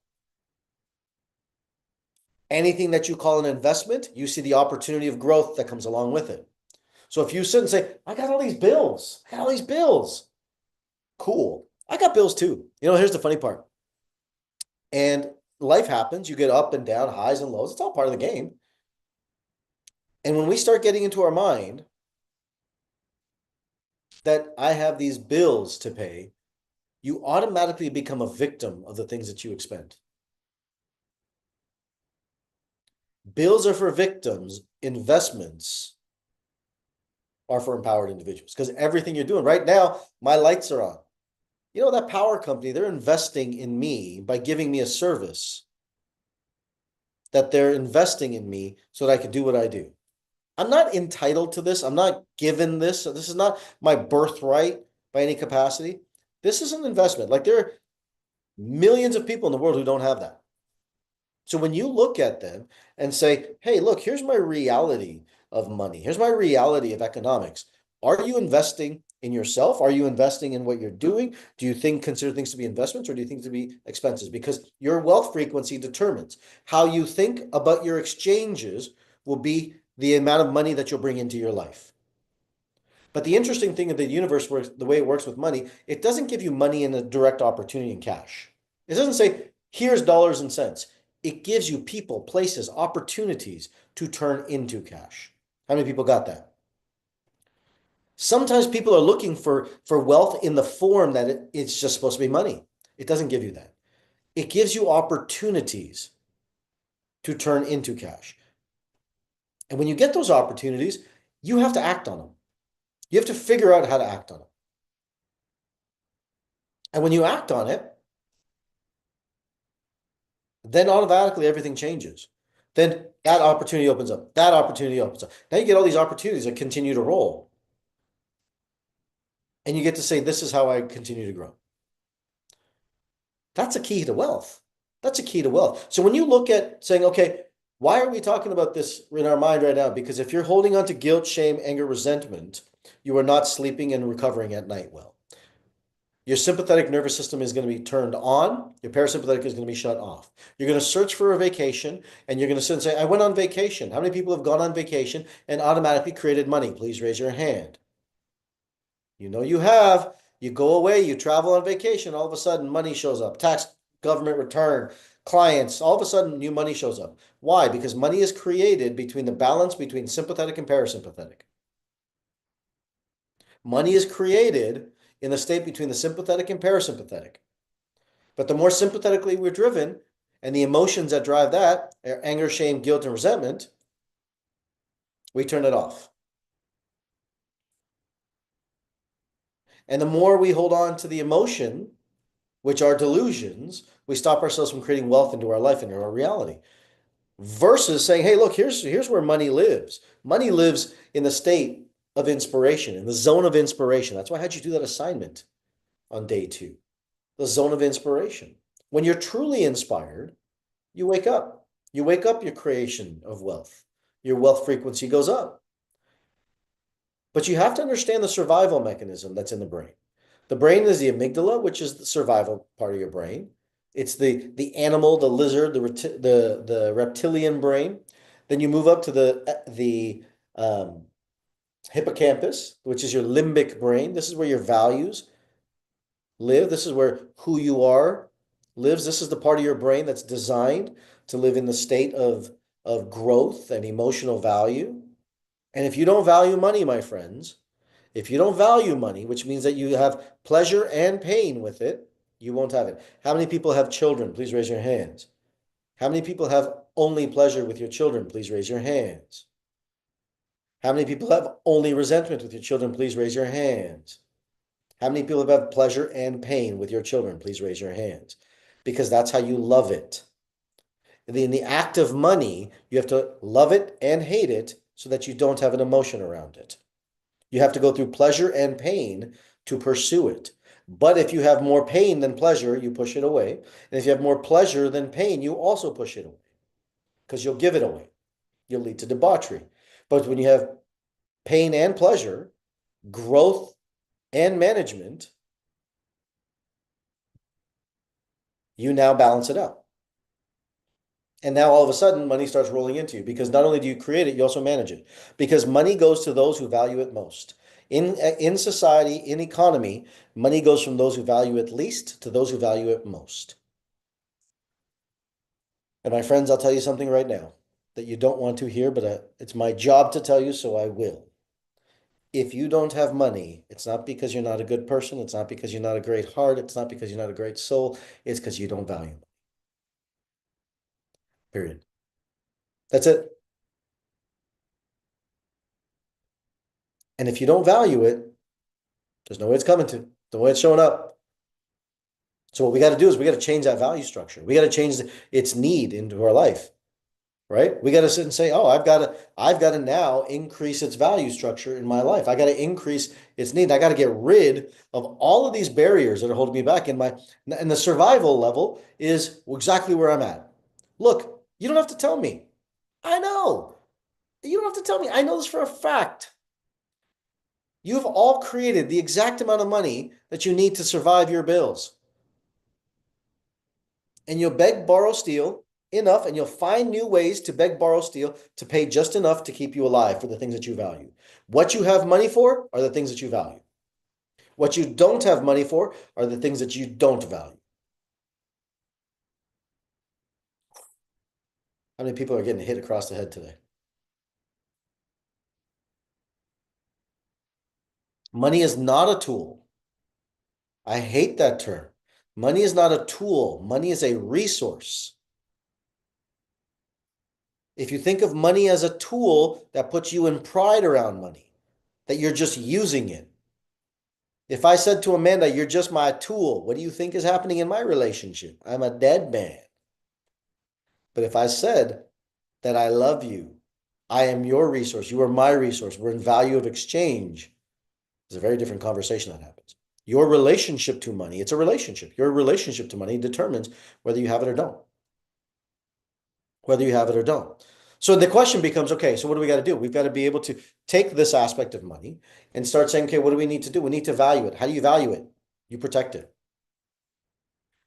[SPEAKER 1] Anything that you call an investment, you see the opportunity of growth that comes along with it. So if you sit and say, I got all these bills, I got all these bills. Cool. I got bills too. You know, here's the funny part. And life happens. You get up and down, highs and lows. It's all part of the game. And when we start getting into our mind that I have these bills to pay, you automatically become a victim of the things that you expend. Bills are for victims. Investments are for empowered individuals, because everything you're doing right now, my lights are on. You know, that power company, they're investing in me by giving me a service, that they're investing in me so that I can do what I do. I'm not entitled to this. I'm not given this. This is not my birthright by any capacity. This is an investment. Like, there are millions of people in the world who don't have that. So when you look at them and say, hey, look, here's my reality of money. Here's my reality of economics. Are you investing in yourself? Are you investing in what you're doing? Do you consider things to be investments, or do you think to be expenses? Because your wealth frequency determines how you think about your exchanges will be the amount of money that you'll bring into your life. But the interesting thing of the universe works, the way it works with money, it doesn't give you money in a direct opportunity in cash. It doesn't say, here's dollars and cents. It gives you people, places, opportunities to turn into cash. How many people got that? Sometimes people are looking for wealth in the form that it's just supposed to be money. It doesn't give you that. It gives you opportunities to turn into cash. And when you get those opportunities, you have to act on them. You have to figure out how to act on them. And when you act on it, then automatically everything changes. Then that opportunity opens up. That opportunity opens up. Now you get all these opportunities that continue to roll. And you get to say, this is how I continue to grow. That's a key to wealth. That's a key to wealth. So when you look at saying, okay, why are we talking about this in our mind right now? Because if you're holding on to guilt, shame, anger, resentment, you are not sleeping and recovering at night well. Your sympathetic nervous system is going to be turned on. Your parasympathetic is going to be shut off. You're going to search for a vacation and you're going to sit and say, I went on vacation. How many people have gone on vacation and automatically created money? Please raise your hand. You know you have. You go away, you travel on vacation, all of a sudden money shows up. Tax, government return, clients, all of a sudden new money shows up. Why? Because money is created between the balance between sympathetic and parasympathetic. Money is created in the state between the sympathetic and parasympathetic. But the more sympathetically we're driven, and the emotions that drive that are anger, shame, guilt, and resentment, we turn it off. And the more we hold on to the emotion, which are delusions, we stop ourselves from creating wealth into our life, into our reality. Versus saying, hey, look, here's where money lives. Money lives in the state of inspiration, in the zone of inspiration. That's why I had you do that assignment on day 2. The zone of inspiration. When you're truly inspired, you wake up. You wake up your creation of wealth. Your wealth frequency goes up. But you have to understand the survival mechanism that's in the brain. The brain is the amygdala, which is the survival part of your brain. It's the animal, the lizard, the reptilian brain. Then you move up to the hippocampus, which is your limbic brain. This is where your values live. This is where who you are lives. This is the part of your brain that's designed to live in the state of growth and emotional value. And if you don't value money, my friends, if you don't value money, which means that you have pleasure and pain with it, you won't have it. How many people have children? Please raise your hands. How many people have only pleasure with your children? Please raise your hands. How many people have only resentment with your children? Please raise your hands. How many people have pleasure and pain with your children? Please raise your hands. Because that's how you love it. In the act of money, you have to love it and hate it so that you don't have an emotion around it. You have to go through pleasure and pain to pursue it. But if you have more pain than pleasure, you push it away. And if you have more pleasure than pain, you also push it away because you'll give it away. You'll lead to debauchery. But when you have pain and pleasure, growth and management, you now balance it out. And now all of a sudden money starts rolling into you because not only do you create it, you also manage it. Because money goes to those who value it most. In society, in economy, money goes from those who value it least to those who value it most. And my friends, I'll tell you something right now that you don't want to hear, but it's my job to tell you, so I will. If you don't have money, it's not because you're not a good person. It's not because you're not a great heart. It's not because you're not a great soul. It's because you don't value money. Period. That's it. And if you don't value it, there's no way it's coming to, the way it's showing up. So what we got to do is we got to change that value structure. We got to change its need into our life, right? We got to sit and say, oh, I've got to now increase its value structure in my life. I got to increase its need. I got to get rid of all of these barriers that are holding me back. And the survival level is exactly where I'm at. Look, you don't have to tell me. I know. You don't have to tell me. I know this for a fact. You've all created the exact amount of money that you need to survive your bills. And you'll beg, borrow, steal enough, and you'll find new ways to beg, borrow, steal to pay just enough to keep you alive for the things that you value. What you have money for are the things that you value. What you don't have money for are the things that you don't value. How many people are getting hit across the head today? Money is not a tool. I hate that term. Money is not a tool. Money is a resource. If you think of money as a tool, that puts you in pride around money, that you're just using it. If I said to Amanda, you're just my tool, what do you think is happening in my relationship? I'm a dead man. But if I said that I love you, I am your resource, you are my resource, we're in value of exchange, it's a very different conversation that happens. Your relationship to money, it's a relationship. Your relationship to money determines whether you have it or don't. Whether you have it or don't. So the question becomes, okay, so what do we got to do? We've got to be able to take this aspect of money and start saying, okay, what do we need to do? We need to value it. How do you value it? You protect it.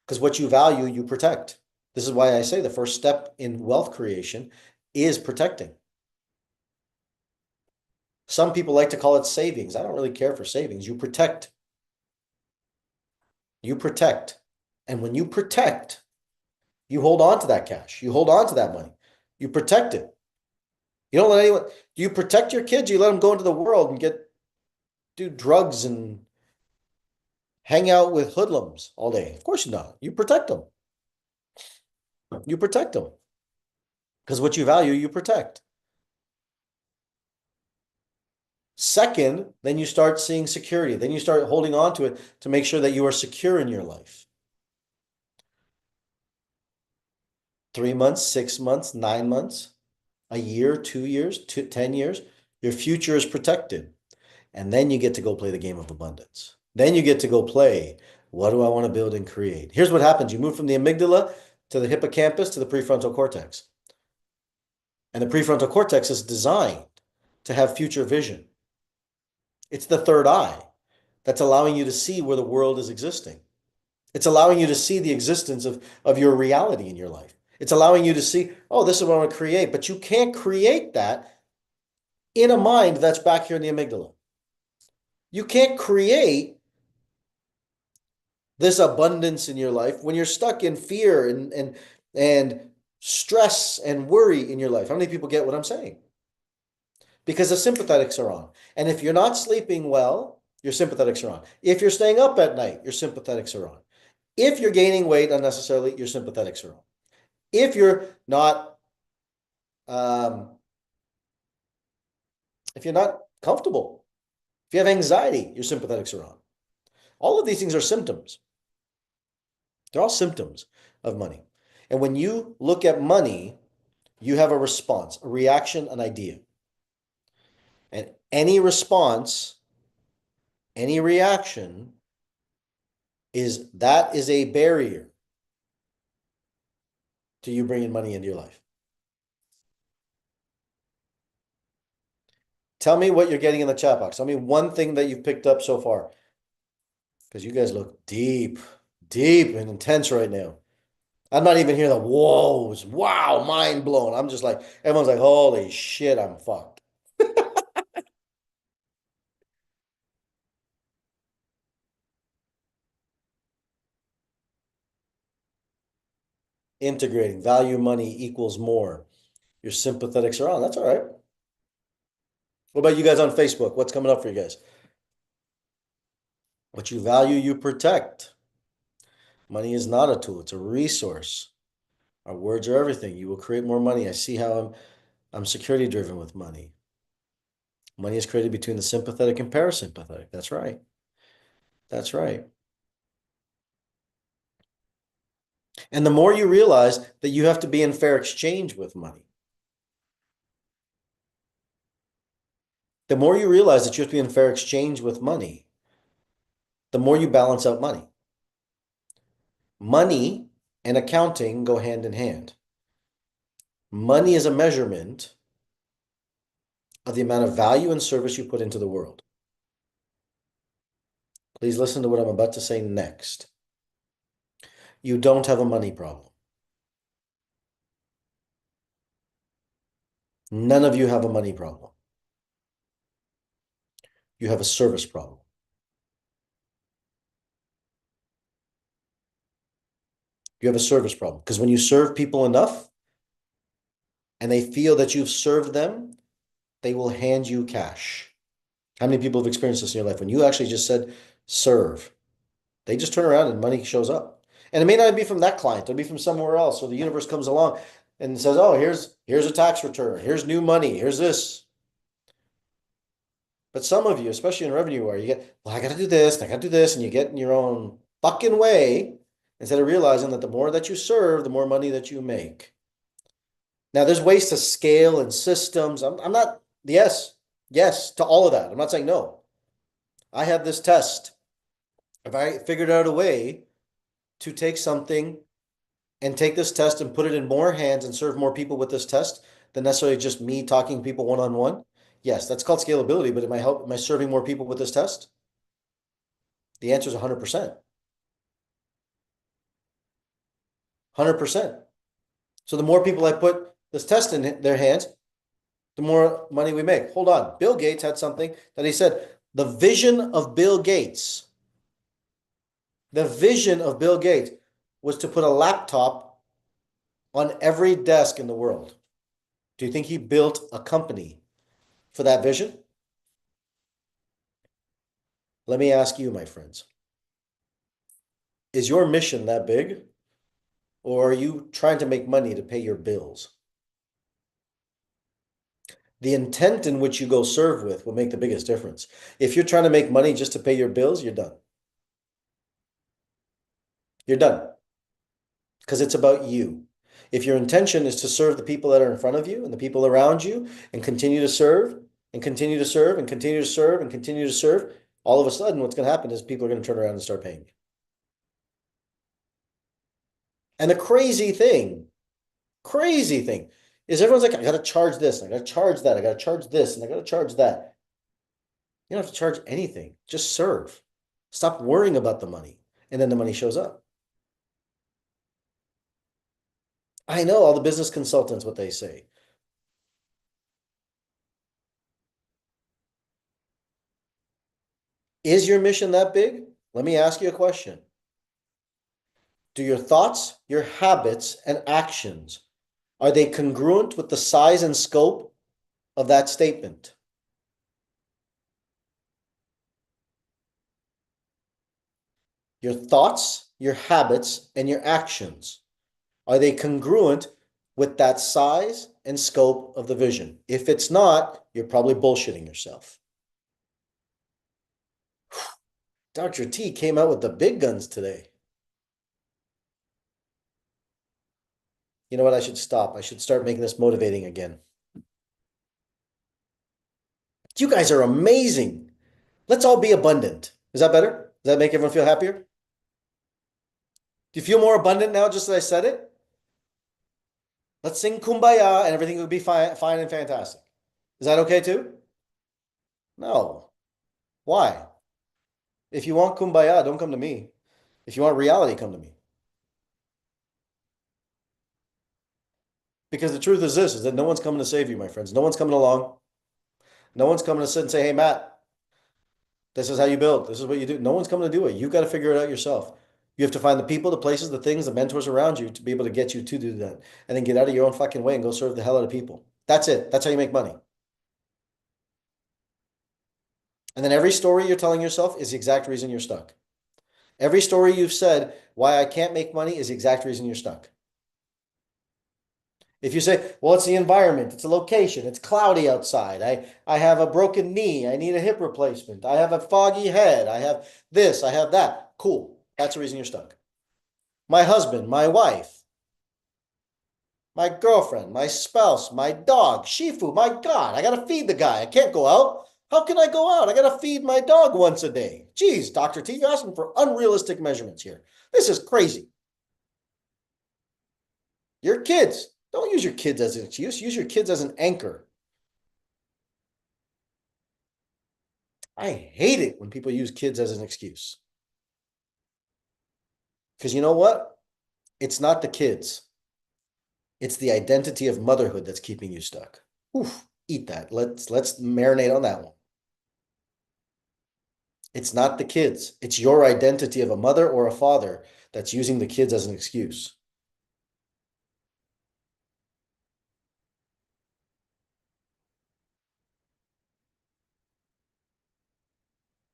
[SPEAKER 1] Because what you value, you protect. This is why I say the first step in wealth creation is protecting. Some people like to call it savings. I don't really care for savings. You protect. You protect. And when you protect, you hold on to that cash. You hold on to that money. You protect it. You don't let anyone, do you protect your kids? You let them go into the world and do drugs and hang out with hoodlums all day? Of course not. You protect them. You protect them. Because what you value, you protect. Second, then you start seeing security. Then you start holding on to it to make sure that you are secure in your life. 3 months, 6 months, 9 months, a year, 2 years, 10 years, your future is protected. And then you get to go play the game of abundance. Then you get to go play, what do I want to build and create? Here's what happens. You move from the amygdala to the hippocampus to the prefrontal cortex. And the prefrontal cortex is designed to have future vision. It's the third eye that's allowing you to see where the world is existing. It's allowing you to see the existence of your reality in your life. It's allowing you to see, oh, this is what I want to create. But you can't create that in a mind that's back here in the amygdala. You can't create this abundance in your life when you're stuck in fear and stress and worry in your life. How many people get what I'm saying? Because the sympathetics are on. And if you're not sleeping well, your sympathetics are on. If you're staying up at night, your sympathetics are on. If you're gaining weight unnecessarily, your sympathetics are on. If you're not, if you're not comfortable, if you have anxiety, your sympathetics are on. All of these things are symptoms. They're all symptoms of money. And when you look at money, you have a response, a reaction, an idea. And any response, any reaction is a barrier to you bringing money into your life. Tell me what you're getting in the chat box. Tell me one thing that you've picked up so far. Because you guys look deep, deep and intense right now. I'm not even hearing the whoas, wow, mind blown. I'm just like, everyone's like, holy shit, I'm fucked. Integrating value money equals more. Your sympathetics are on. That's all right. What about you guys on Facebook? What's coming up for you guys? What you value, you protect. Money is not a tool, it's a resource. Our words are everything. You will create more money. I see how I'm security driven with money. Money is created between the sympathetic and parasympathetic. That's right. That's right. And the more you realize that you have to be in fair exchange with money, the more you realize that you have to be in fair exchange with money, the more you balance out money. Money and accounting go hand in hand. Money is a measurement of the amount of value and service you put into the world. Please listen to what I'm about to say next. You don't have a money problem. None of you have a money problem. You have a service problem. You have a service problem because when you serve people enough and they feel that you've served them, they will hand you cash. How many people have experienced this in your life? When you actually just said, serve, they just turn around and money shows up. And it may not be from that client, it'll be from somewhere else. So the universe comes along and says, oh, here's a tax return. Here's new money. Here's this. But some of you, especially in revenue where you get, well, I got to do this, I got to do this, and you get in your own fucking way instead of realizing that the more that you serve, the more money that you make. Now, there's ways to scale and systems. I'm not, yes to all of that. I'm not saying no. I had this test If I figured out a way to take something and take this test and put it in more hands and serve more people with this test than necessarily just me talking to people one-on-one, yes, that's called scalability, but am I serving more people with this test? The answer is 100%. 100%. So the more people I put this test in their hands, the more money we make. Hold on. Bill Gates had something that he said, the vision of Bill Gates was to put a laptop on every desk in the world. Do you think he built a company for that vision? Let me ask you, my friends, is your mission that big? Or are you trying to make money to pay your bills? The intent in which you go serve with will make the biggest difference. If you're trying to make money just to pay your bills, you're done. You're done. Because it's about you. If your intention is to serve the people that are in front of you and the people around you and continue to serve and continue to serve and continue to serve and continue to serve, all of a sudden what's going to happen is people are going to turn around and start paying you. And the crazy thing is everyone's like, I got to charge this, I got to charge that, I got to charge this, and I got to charge that. You don't have to charge anything. Just serve. Stop worrying about the money. And then the money shows up. I know all the business consultants, what they say. Is your mission that big? Let me ask you a question. Do your thoughts, your habits, and actions, are they congruent with the size and scope of that statement? Your thoughts, your habits, and your actions, are they congruent with that size and scope of the vision? If it's not, you're probably bullshitting yourself. Dr. T came out with the big guns today. You know what? I should stop. I should start making this motivating again. You guys are amazing. Let's all be abundant. Is that better? Does that make everyone feel happier? Do you feel more abundant now just as I said it? Let's sing Kumbaya and everything will be fine and fantastic. Is that okay too? No. Why? If you want Kumbaya, don't come to me. If you want reality, come to me. Because the truth is this, is that no one's coming to save you, my friends. No one's coming along. No one's coming to sit and say, hey, Matt, this is how you build. This is what you do. No one's coming to do it. You've got to figure it out yourself. You have to find the people, the places, the things, the mentors around you to be able to get you to do that. And then get out of your own fucking way and go serve the hell out of people. That's it. That's how you make money. And then every story you're telling yourself is the exact reason you're stuck. Every story you've said, why I can't make money, is the exact reason you're stuck. If you say, well, it's the environment, it's a location, it's cloudy outside, I have a broken knee, I need a hip replacement, I have a foggy head, I have this, I have that. Cool. That's the reason you're stuck. My husband, my wife, my girlfriend, my spouse, my dog, Shifu, my God, I got to feed the guy. I can't go out. How can I go out? I got to feed my dog once a day. Geez, Dr. T, you're asking for unrealistic measurements here. This is crazy. Your kids, don't use your kids as an excuse. Use your kids as an anchor. I hate it when people use kids as an excuse. Because you know what? It's not the kids. It's the identity of motherhood that's keeping you stuck. Oof, eat that. Let's marinate on that one. It's not the kids. It's your identity of a mother or a father that's using the kids as an excuse.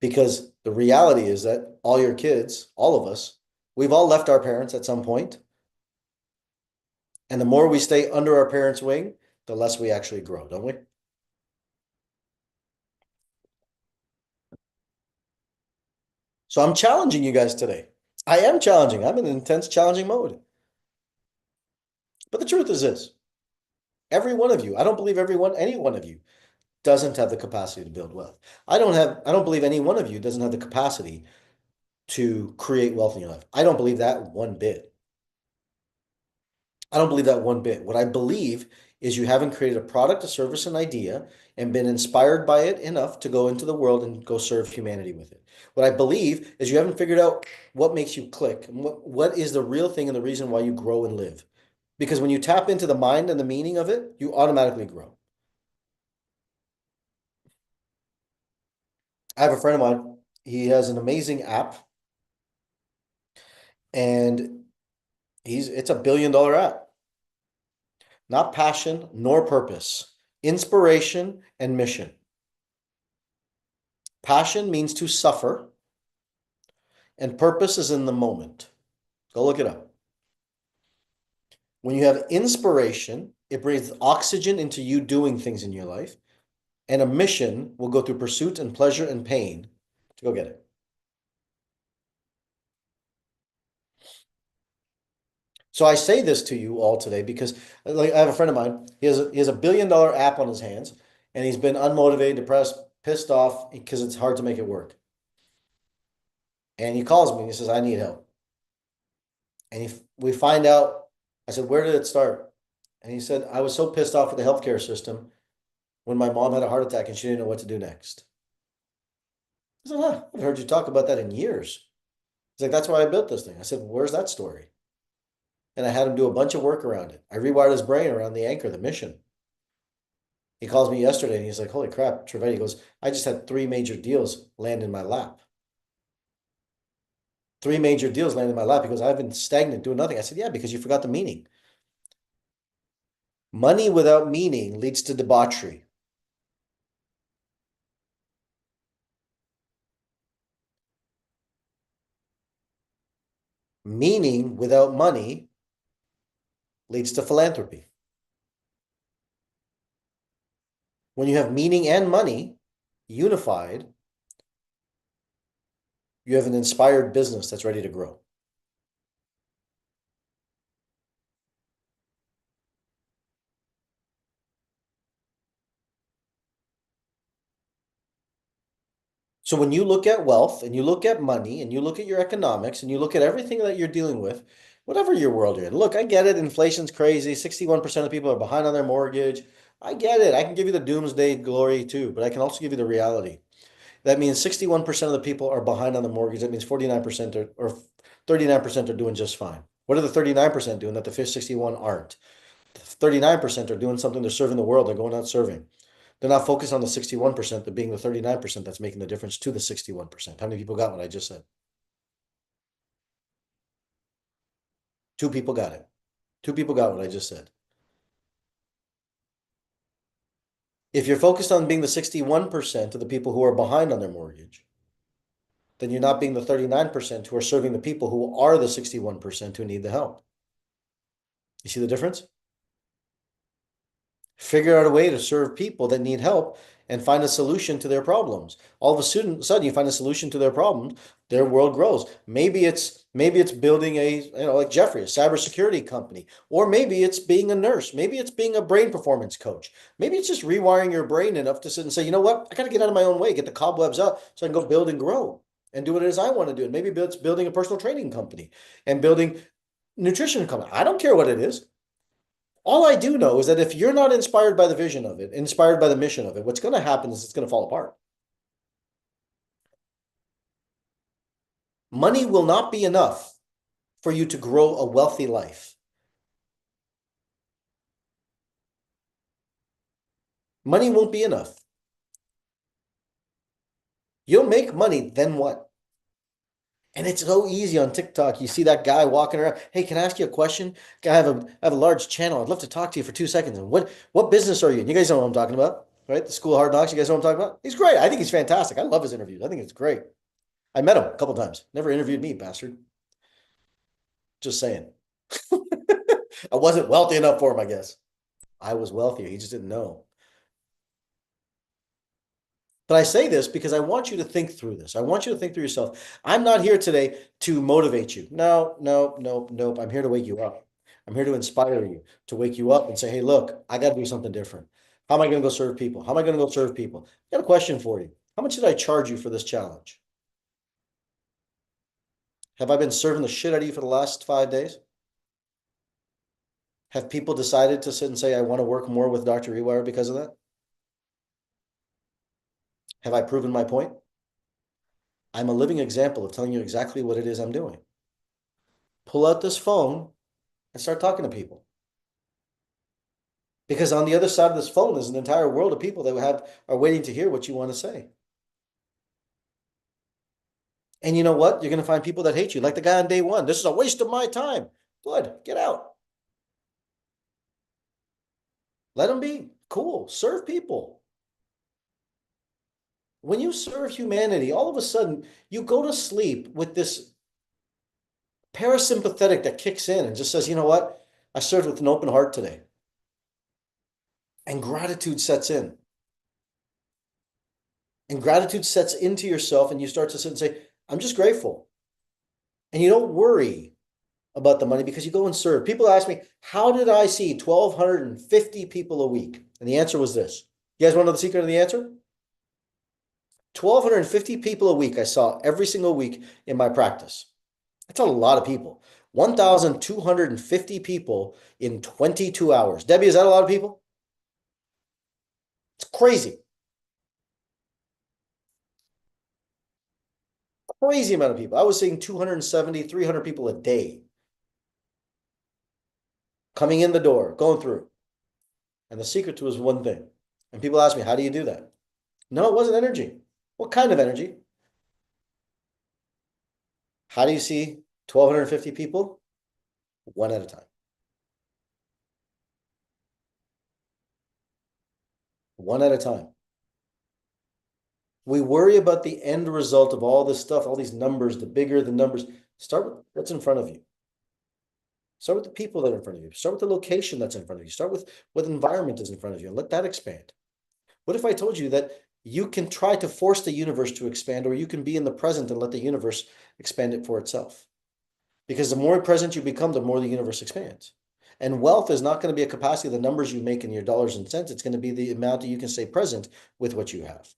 [SPEAKER 1] Because the reality is that all your kids, all of us, we've all left our parents at some point. And the more we stay under our parents' wing, the less we actually grow, don't we? So I'm challenging you guys today. I am challenging. I'm in an intense challenging mode. But the truth is this. Every one of you, I don't believe any one of you doesn't have the capacity to build wealth. I don't believe any one of you doesn't have the capacity to create wealth in your life. I don't believe that one bit. I don't believe that one bit. What I believe is you haven't created a product, a service, an idea, and been inspired by it enough to go into the world and go serve humanity with it. What I believe is you haven't figured out what makes you click, and what is the real thing and the reason why you grow and live. Because when you tap into the mind and the meaning of it, you automatically grow. I have a friend of mine. He has an amazing app, and it's a $1 billion app. Not passion nor purpose, inspiration and mission. Passion means to suffer, and purpose is in the moment. Go look it up. When you have inspiration, it breathes oxygen into you doing things in your life, and a mission will go through pursuit and pleasure and pain to go get it. So I say this to you all today because, like, I have a friend of mine. He has a $1 billion app on his hands, and he's been unmotivated, depressed, pissed off because it's hard to make it work. And he calls me and he says, "I need help." And we find out. I said, "Where did it start?" And he said, "I was so pissed off with the healthcare system when my mom had a heart attack and she didn't know what to do next." I said, "Huh, I've heard you talk about that in years." He's like, "That's why I built this thing." I said, "Where's that story?" And I had him do a bunch of work around it. I rewired his brain around the anchor, the mission. He calls me yesterday and he's like, "Holy crap, Trivedi." He goes, "I just had 3 major deals land in my lap." 3 major deals land in my lap. He goes, "I've been stagnant doing nothing." I said, "Yeah, because you forgot the meaning. Money without meaning leads to debauchery. Meaning without money leads to philanthropy. When you have meaning and money unified, you have an inspired business that's ready to grow. So when you look at wealth and you look at money and you look at your economics and you look at everything that you're dealing with, whatever your world you're in, look, I get it. Inflation's crazy. 61% of people are behind on their mortgage. I get it. I can give you the doomsday glory too, but I can also give you the reality. That means 61% of the people are behind on the mortgage. That means 49% or 39% are doing just fine. What are the 39% doing that the 61 aren't? 39% are doing something. They're serving the world. They're going out serving. They're not focused on the 61%, but being the 39% that's making the difference to the 61%. How many people got what I just said? 2 people got it. 2 people got what I just said. If you're focused on being the 61% of the people who are behind on their mortgage, then you're not being the 39% who are serving the people who are the 61% who need the help. You see the difference? Figure out a way to serve people that need help and find a solution to their problems. All of a sudden you find a solution to their problems, their world grows. Maybe it's building like Jeffrey, a cybersecurity company, or maybe it's being a nurse, maybe it's being a brain performance coach. Maybe it's just rewiring your brain enough to sit and say, "You know what? I got to get out of my own way, get the cobwebs up so I can go build and grow and do what it is I want to do." And maybe it's building a personal training company and building nutrition company. I don't care what it is. All I do know is that if you're not inspired by the vision of it, inspired by the mission of it, what's going to happen is it's going to fall apart. Money will not be enough for you to grow a wealthy life. Money won't be enough. You'll make money, then what? And it's so easy on TikTok. You see that guy walking around. "Hey, can I ask you a question? I have a large channel. I'd love to talk to you for 2 seconds. And what business are you in?" You guys know what I'm talking about, right? The School of Hard Knocks. You guys know what I'm talking about? He's great. I think he's fantastic. I love his interviews. I think it's great. I met him a couple times. Never interviewed me, bastard. Just saying. I wasn't wealthy enough for him, I guess. I was wealthier. He just didn't know. But I say this because I want you to think through this. I want you to think through yourself. I'm not here today to motivate you. No, no, no, nope. I'm here to wake you up. I'm here to inspire you, to wake you up and say, "Hey, look, I got to do something different. How am I going to go serve people? How am I going to go serve people?" I got a question for you. How much did I charge you for this challenge? Have I been serving the shit out of you for the last 5 days? Have people decided to sit and say, I want to work more with Dr. Rewire because of that? Have I proven my point? I'm a living example of telling you exactly what it is I'm doing. Pull out this phone and start talking to people. Because on the other side of this phone is an entire world of people that are waiting to hear what you want to say. And you know what? You're going to find people that hate you, like the guy on day one. This is a waste of my time. Good, get out. Let them be. Cool. Serve people. When you serve humanity, all of a sudden you go to sleep with this parasympathetic that kicks in and just says, you know what? I served with an open heart today. And gratitude sets in. And gratitude sets into yourself, and you start to sit and say, I'm just grateful. And you don't worry about the money because you go and serve. People ask me, how did I see 1,250 people a week? And the answer was this. You guys want to know the secret of the answer? 1,250 people a week I saw every single week in my practice. That's a lot of people. 1,250 people in 22 hours. Debbie, is that a lot of people? It's crazy. Crazy amount of people. I was seeing 270, 300 people a day coming in the door, going through. And the secret to it was one thing. And people ask me, how do you do that? No, it wasn't energy. What kind of energy? How do you see 1,250 people? One at a time. One at a time. We worry about the end result of all this stuff, all these numbers, the bigger the numbers. Start with what's in front of you. Start with the people that are in front of you. Start with the location that's in front of you. Start with what environment is in front of you and let that expand. What if I told you that you can try to force the universe to expand, or you can be in the present and let the universe expand it for itself? Because the more present you become, the more the universe expands. And wealth is not going to be a capacity of the numbers you make in your dollars and cents. It's going to be the amount that you can stay present with what you have.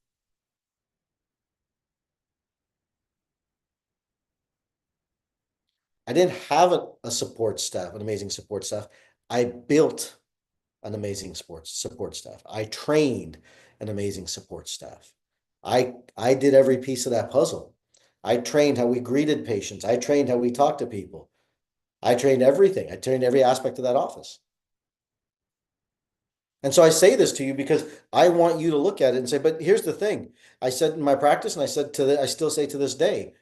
[SPEAKER 1] I didn't have a support staff, an amazing support staff. I built an amazing support staff. I trained an amazing support staff. I did every piece of that puzzle. I trained how we greeted patients. I trained how we talked to people. I trained everything. I trained every aspect of that office. And so I say this to you because I want you to look at it and say, but here's the thing. I said in my practice, and I still say to this day,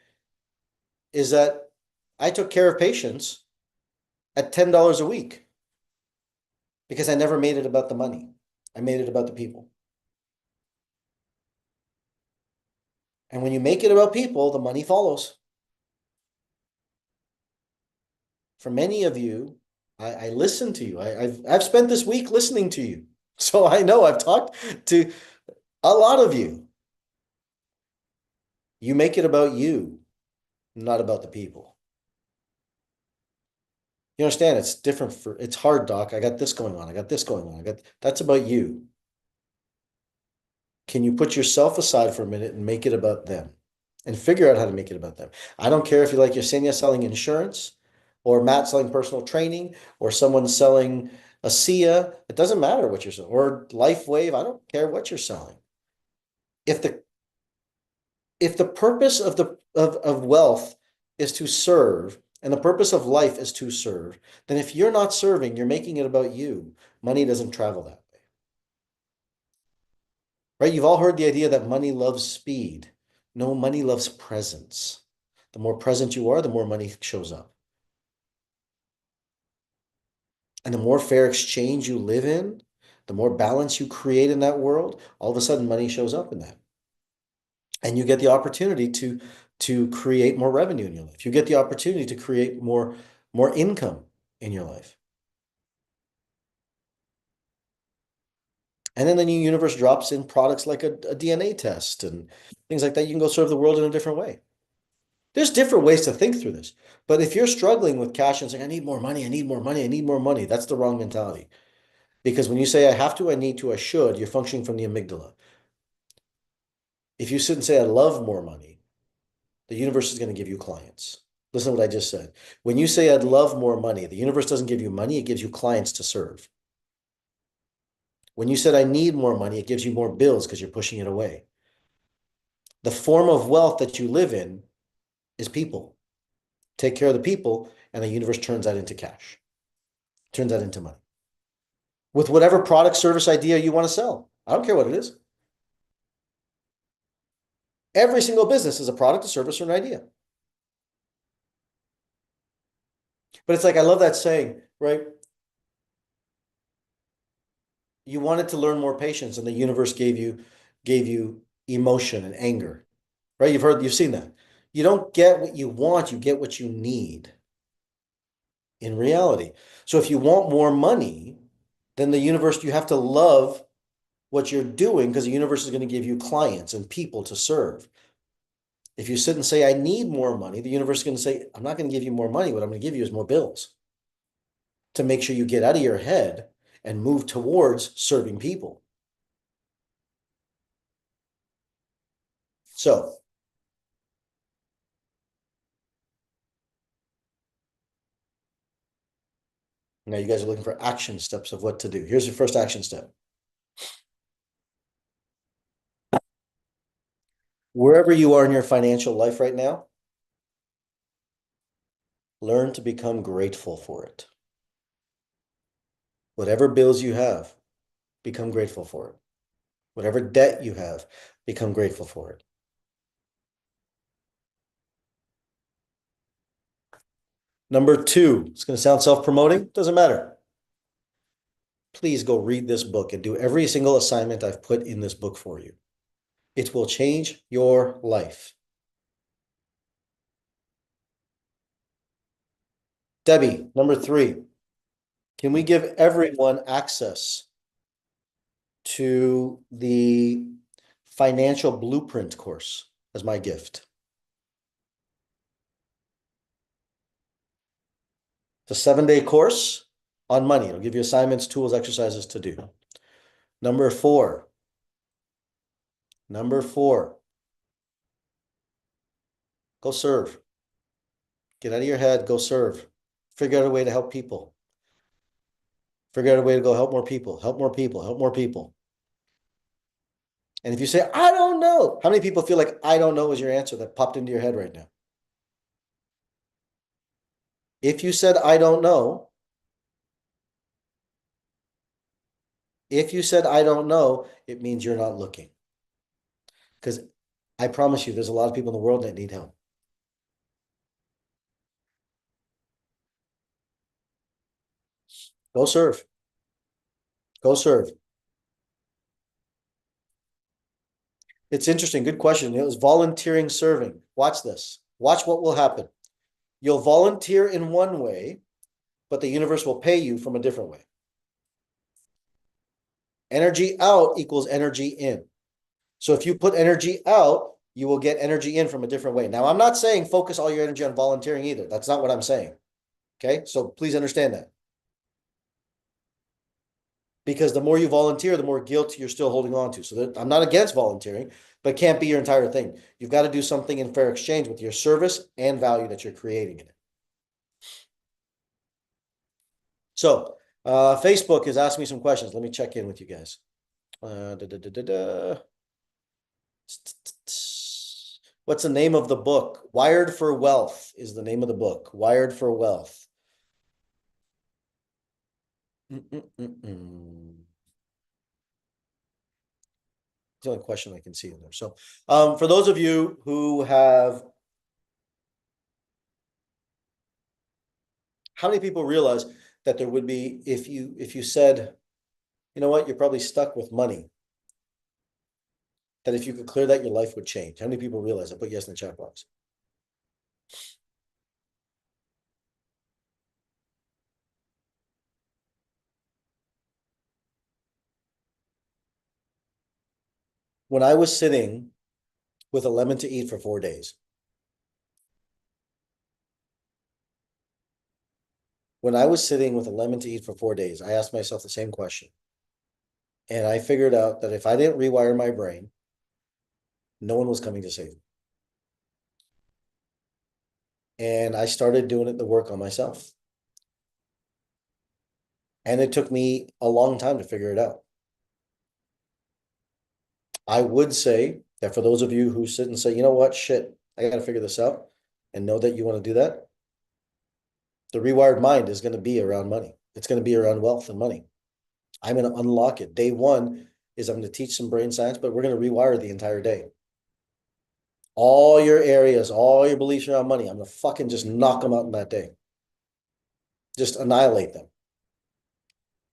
[SPEAKER 1] is that I took care of patients at $10 a week because I never made it about the money. I made it about the people. And when you make it about people, the money follows. For many of you, I listen to you. I've spent this week listening to you. So I know I've talked to a lot of you. You make it about you, not about the people. You understand? It's different it's hard, doc. I got this going on. I got this going on. That's about you. Can you put yourself aside for a minute and make it about them and figure out how to make it about them? I don't care if you like Yesenia selling insurance or Matt selling personal training or someone selling a SIA. It doesn't matter what you're selling, or LifeWave. I don't care what you're selling. If the purpose of wealth is to serve and the purpose of life is to serve, then if you're not serving, you're making it about you. Money doesn't travel that way. Right? You've all heard the idea that money loves speed. No, money loves presence. The more present you are, the more money shows up. And the more fair exchange you live in, the more balance you create in that world, all of a sudden money shows up in that. And you get the opportunity to create more revenue in your life. You get the opportunity to create more income in your life. And then the new universe drops in products like a DNA test and things like that. You can go serve the world in a different way. There's different ways to think through this. But if you're struggling with cash and saying, I need more money, I need more money, I need more money, that's the wrong mentality. Because when you say I have to, I need to, I should, you're functioning from the amygdala. If you sit and say, I love more money, the universe is going to give you clients. Listen to what I just said. When you say I'd love more money, the universe doesn't give you money, it gives you clients to serve. When you said I need more money, it gives you more bills because you're pushing it away. The form of wealth that you live in is people. Take care of the people, and the universe turns that into cash, turns that into money. With whatever product, service, idea you want to sell. I don't care what it is. Every single business is a product, a service, or an idea. But it's like, I love that saying, right? You wanted to learn more patience, and the universe gave you emotion and anger, right? You've seen that. You don't get what you want, you get what you need in reality. So if you want more money, then the universe, you have to love what you're doing because the universe is going to give you clients and people to serve. If you sit and say, I need more money, the universe is going to say, I'm not going to give you more money. What I'm going to give you is more bills to make sure you get out of your head and move towards serving people. So now you guys are looking for action steps of what to do. Here's your first action step. Wherever you are in your financial life right now, learn to become grateful for it. Whatever bills you have, become grateful for it. Whatever debt you have, become grateful for it. Number 2, it's going to sound self-promoting, doesn't matter. Please go read this book and do every single assignment I've put in this book for you. It will change your life. Debbie, number 3, can we give everyone access to the financial blueprint course as my gift? It's a 7-day course on money. It'll give you assignments, tools, exercises to do. Number 4, go serve. Get out of your head, go serve. Figure out a way to help people. Figure out a way to go help more people, help more people, help more people. And if you say, I don't know, how many people feel like I don't know is your answer that popped into your head right now? If you said, I don't know, it means you're not looking. Because I promise you, there's a lot of people in the world that need help. Go serve. Go serve. It's interesting. Good question. It was volunteering serving. Watch this. Watch what will happen. You'll volunteer in one way, but the universe will pay you from a different way. Energy out equals energy in. So if you put energy out, you will get energy in from a different way. Now, I'm not saying focus all your energy on volunteering either. That's not what I'm saying. Okay, so please understand that. Because the more you volunteer, the more guilt you're still holding on to. So I'm not against volunteering, but it can't be your entire thing. You've got to do something in fair exchange with your service and value that you're creating in it. So Facebook is asking me some questions. Let me check in with you guys. What's the name of the book? Wired for Wealth is the name of the book. Wired for Wealth. It's the only question I can see in there. So for those of you who have, how many people realize that there would be, if you said, you know what, you're probably stuck with money, that if you could clear that, your life would change? How many people realize that? Put yes in the chat box. When I was sitting with a lemon to eat for 4 days, when I was sitting with a lemon to eat for 4 days, I asked myself the same question. And I figured out that if I didn't rewire my brain, no one was coming to save me. And I started doing the work on myself. And it took me a long time to figure it out. I would say that for those of you who sit and say, you know what, shit, I got to figure this out, and know that you want to do that, the rewired mind is going to be around money. It's going to be around wealth and money. I'm going to unlock it. Day one is I'm going to teach some brain science, but we're going to rewire the entire day. All your areas, all your beliefs around money, I'm going to fucking just knock them out in that day. Just annihilate them.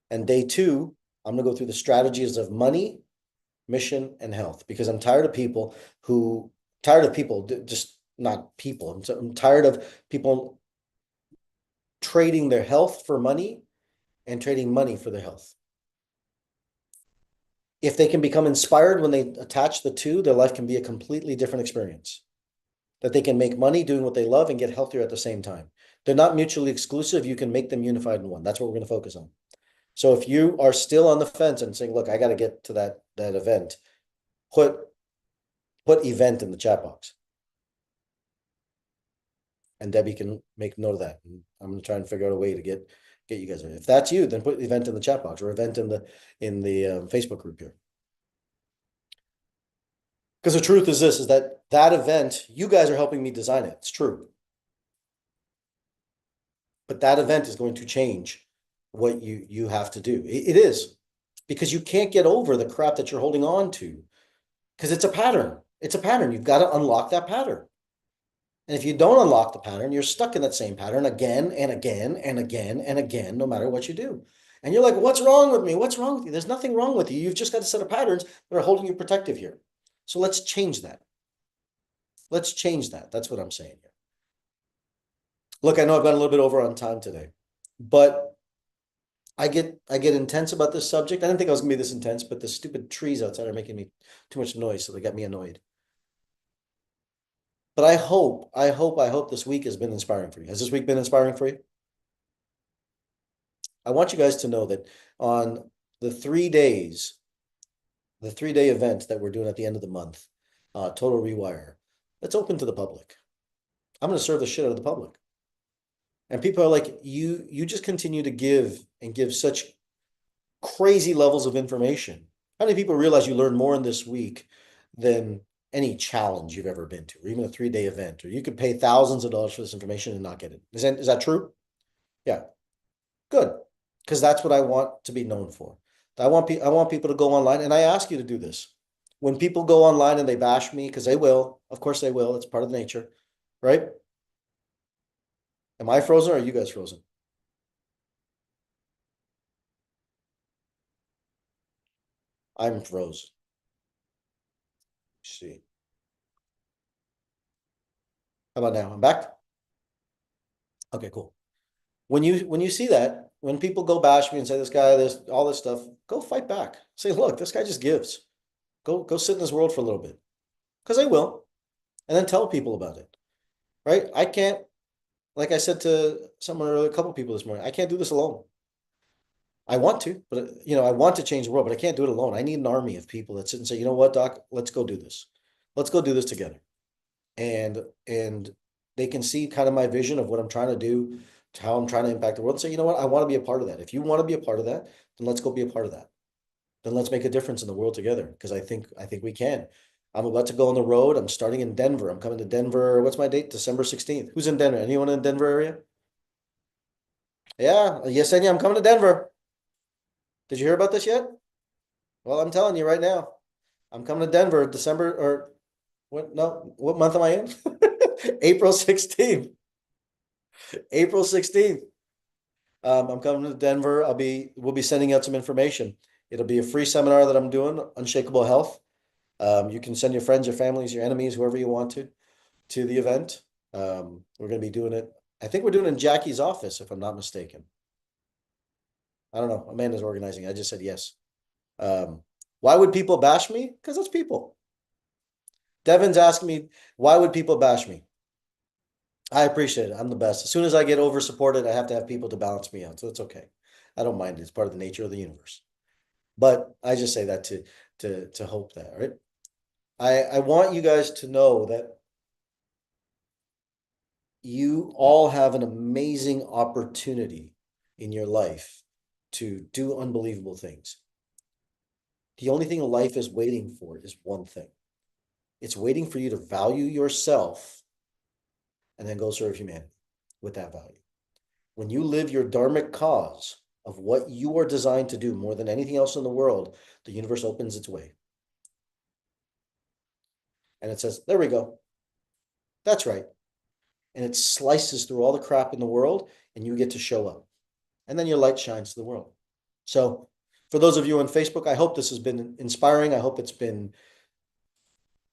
[SPEAKER 1] And day two, I'm going to go through the strategies of money, mission, and health, because I'm tired of people, just not people. I'm tired of people trading their health for money and trading money for their health. If they can become inspired when they attach the two, their life can be a completely different experience. That they can make money doing what they love and get healthier at the same time. They're not mutually exclusive. You can make them unified in one. That's what we're going to focus on. So if you are still on the fence and saying, look, I got to get to that event, put event in the chat box. And Debbie can make note of that. And I'm going to try and figure out a way to get you guys there. If that's you, then put event in the chat box or event in the Facebook group here. Because the truth is this, is that event, you guys are helping me design it. It's true. But that event is going to change what you have to do. It is. Because you can't get over the crap that you're holding on to. Because it's a pattern. It's a pattern. You've got to unlock that pattern. And if you don't unlock the pattern, you're stuck in that same pattern again and again and again and again, no matter what you do. And you're like, what's wrong with me? What's wrong with you? There's nothing wrong with you. You've just got a set of patterns that are holding you protective here. So let's change that. Let's change that. That's what I'm saying here. Look, I know I've gone a little bit over on time today, but I get intense about this subject. I didn't think I was gonna be this intense, but the stupid trees outside are making me too much noise, so they got me annoyed. But I hope this week has been inspiring for you. Has this week been inspiring for you? I want you guys to know that on the 3 days, the 3-day event that we're doing at the end of the month, Total Rewire, that's open to the public. I'm going to serve the shit out of the public. And people are like, you just continue to give and give such crazy levels of information. How many people realize you learn more in this week than any challenge you've ever been to, or even a 3-day event, or you could pay thousands of dollars for this information and not get it. Is that true? Yeah. Good. Because that's what I want to be known for. I want people to go online, and I ask you to do this. When people go online and they bash me, because they will, of course they will, it's part of nature, right? Am I frozen or are you guys frozen? I'm frozen. Let's see. How about now? I'm back? Okay, cool. When you see that, when people go bash me and say this guy, all this stuff, go fight back. Say, look, this guy just gives. Go sit in this world for a little bit. Because I will. And then tell people about it. Right? I can't, like I said to someone earlier, a couple people this morning, I can't do this alone. I want to, but I want to change the world, but I can't do it alone. I need an army of people that sit and say, you know what, Doc, let's go do this. Let's go do this together. And they can see kind of my vision of what I'm trying to do, how I'm trying to impact the world, and say, you know what, I want to be a part of that. If you want to be a part of that, then let's go be a part of that. Then let's make a difference in the world together, because I think we can. I'm about to go on the road. I'm starting in Denver. I'm coming to Denver. What's my date? December 16th. Who's in Denver? Anyone in the Denver area? Yeah, Yesenia, I'm coming to Denver. Did you hear about this yet? Well, I'm telling you right now. I'm coming to Denver, December, or what? No, what month am I in? April 16th. April 16th. I'm coming to Denver. We'll be sending out some information. It'll be a free seminar that I'm doing, Unshakable Health. You can send your friends, your families, your enemies, whoever you want to the event. We're going to be doing it. I think we're doing it in Jackie's office, if I'm not mistaken. I don't know. Amanda's organizing. I just said yes. Why would people bash me? Because it's people. Devin's asking me, why would people bash me? I appreciate it. I'm the best. As soon as I get over supported, I have to have people to balance me out. So it's okay. I don't mind it. It's part of the nature of the universe. But I just say that to hope that, right? I want you guys to know that you all have an amazing opportunity in your life to do unbelievable things. The only thing life is waiting for is one thing. It's waiting for you to value yourself and then go serve humanity with that value. When you live your dharmic cause of what you are designed to do more than anything else in the world, the universe opens its way. And it says, there we go. That's right. And it slices through all the crap in the world and you get to show up. And then your light shines to the world. So for those of you on Facebook, I hope this has been inspiring. I hope it's been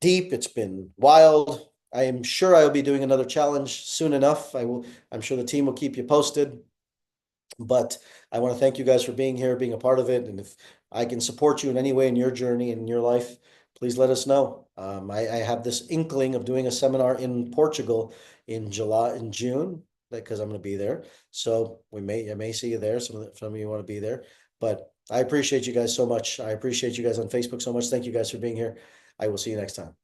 [SPEAKER 1] deep. It's been wild. I am sure I will be doing another challenge soon enough. I'm sure the team will keep you posted. But I want to thank you guys for being here, being a part of it. And if I can support you in any way in your journey, in your life, please let us know. I have this inkling of doing a seminar in Portugal in June, because I'm going to be there. So I may see you there. Some of you want to be there. But I appreciate you guys so much. I appreciate you guys on Facebook so much. Thank you guys for being here. I will see you next time.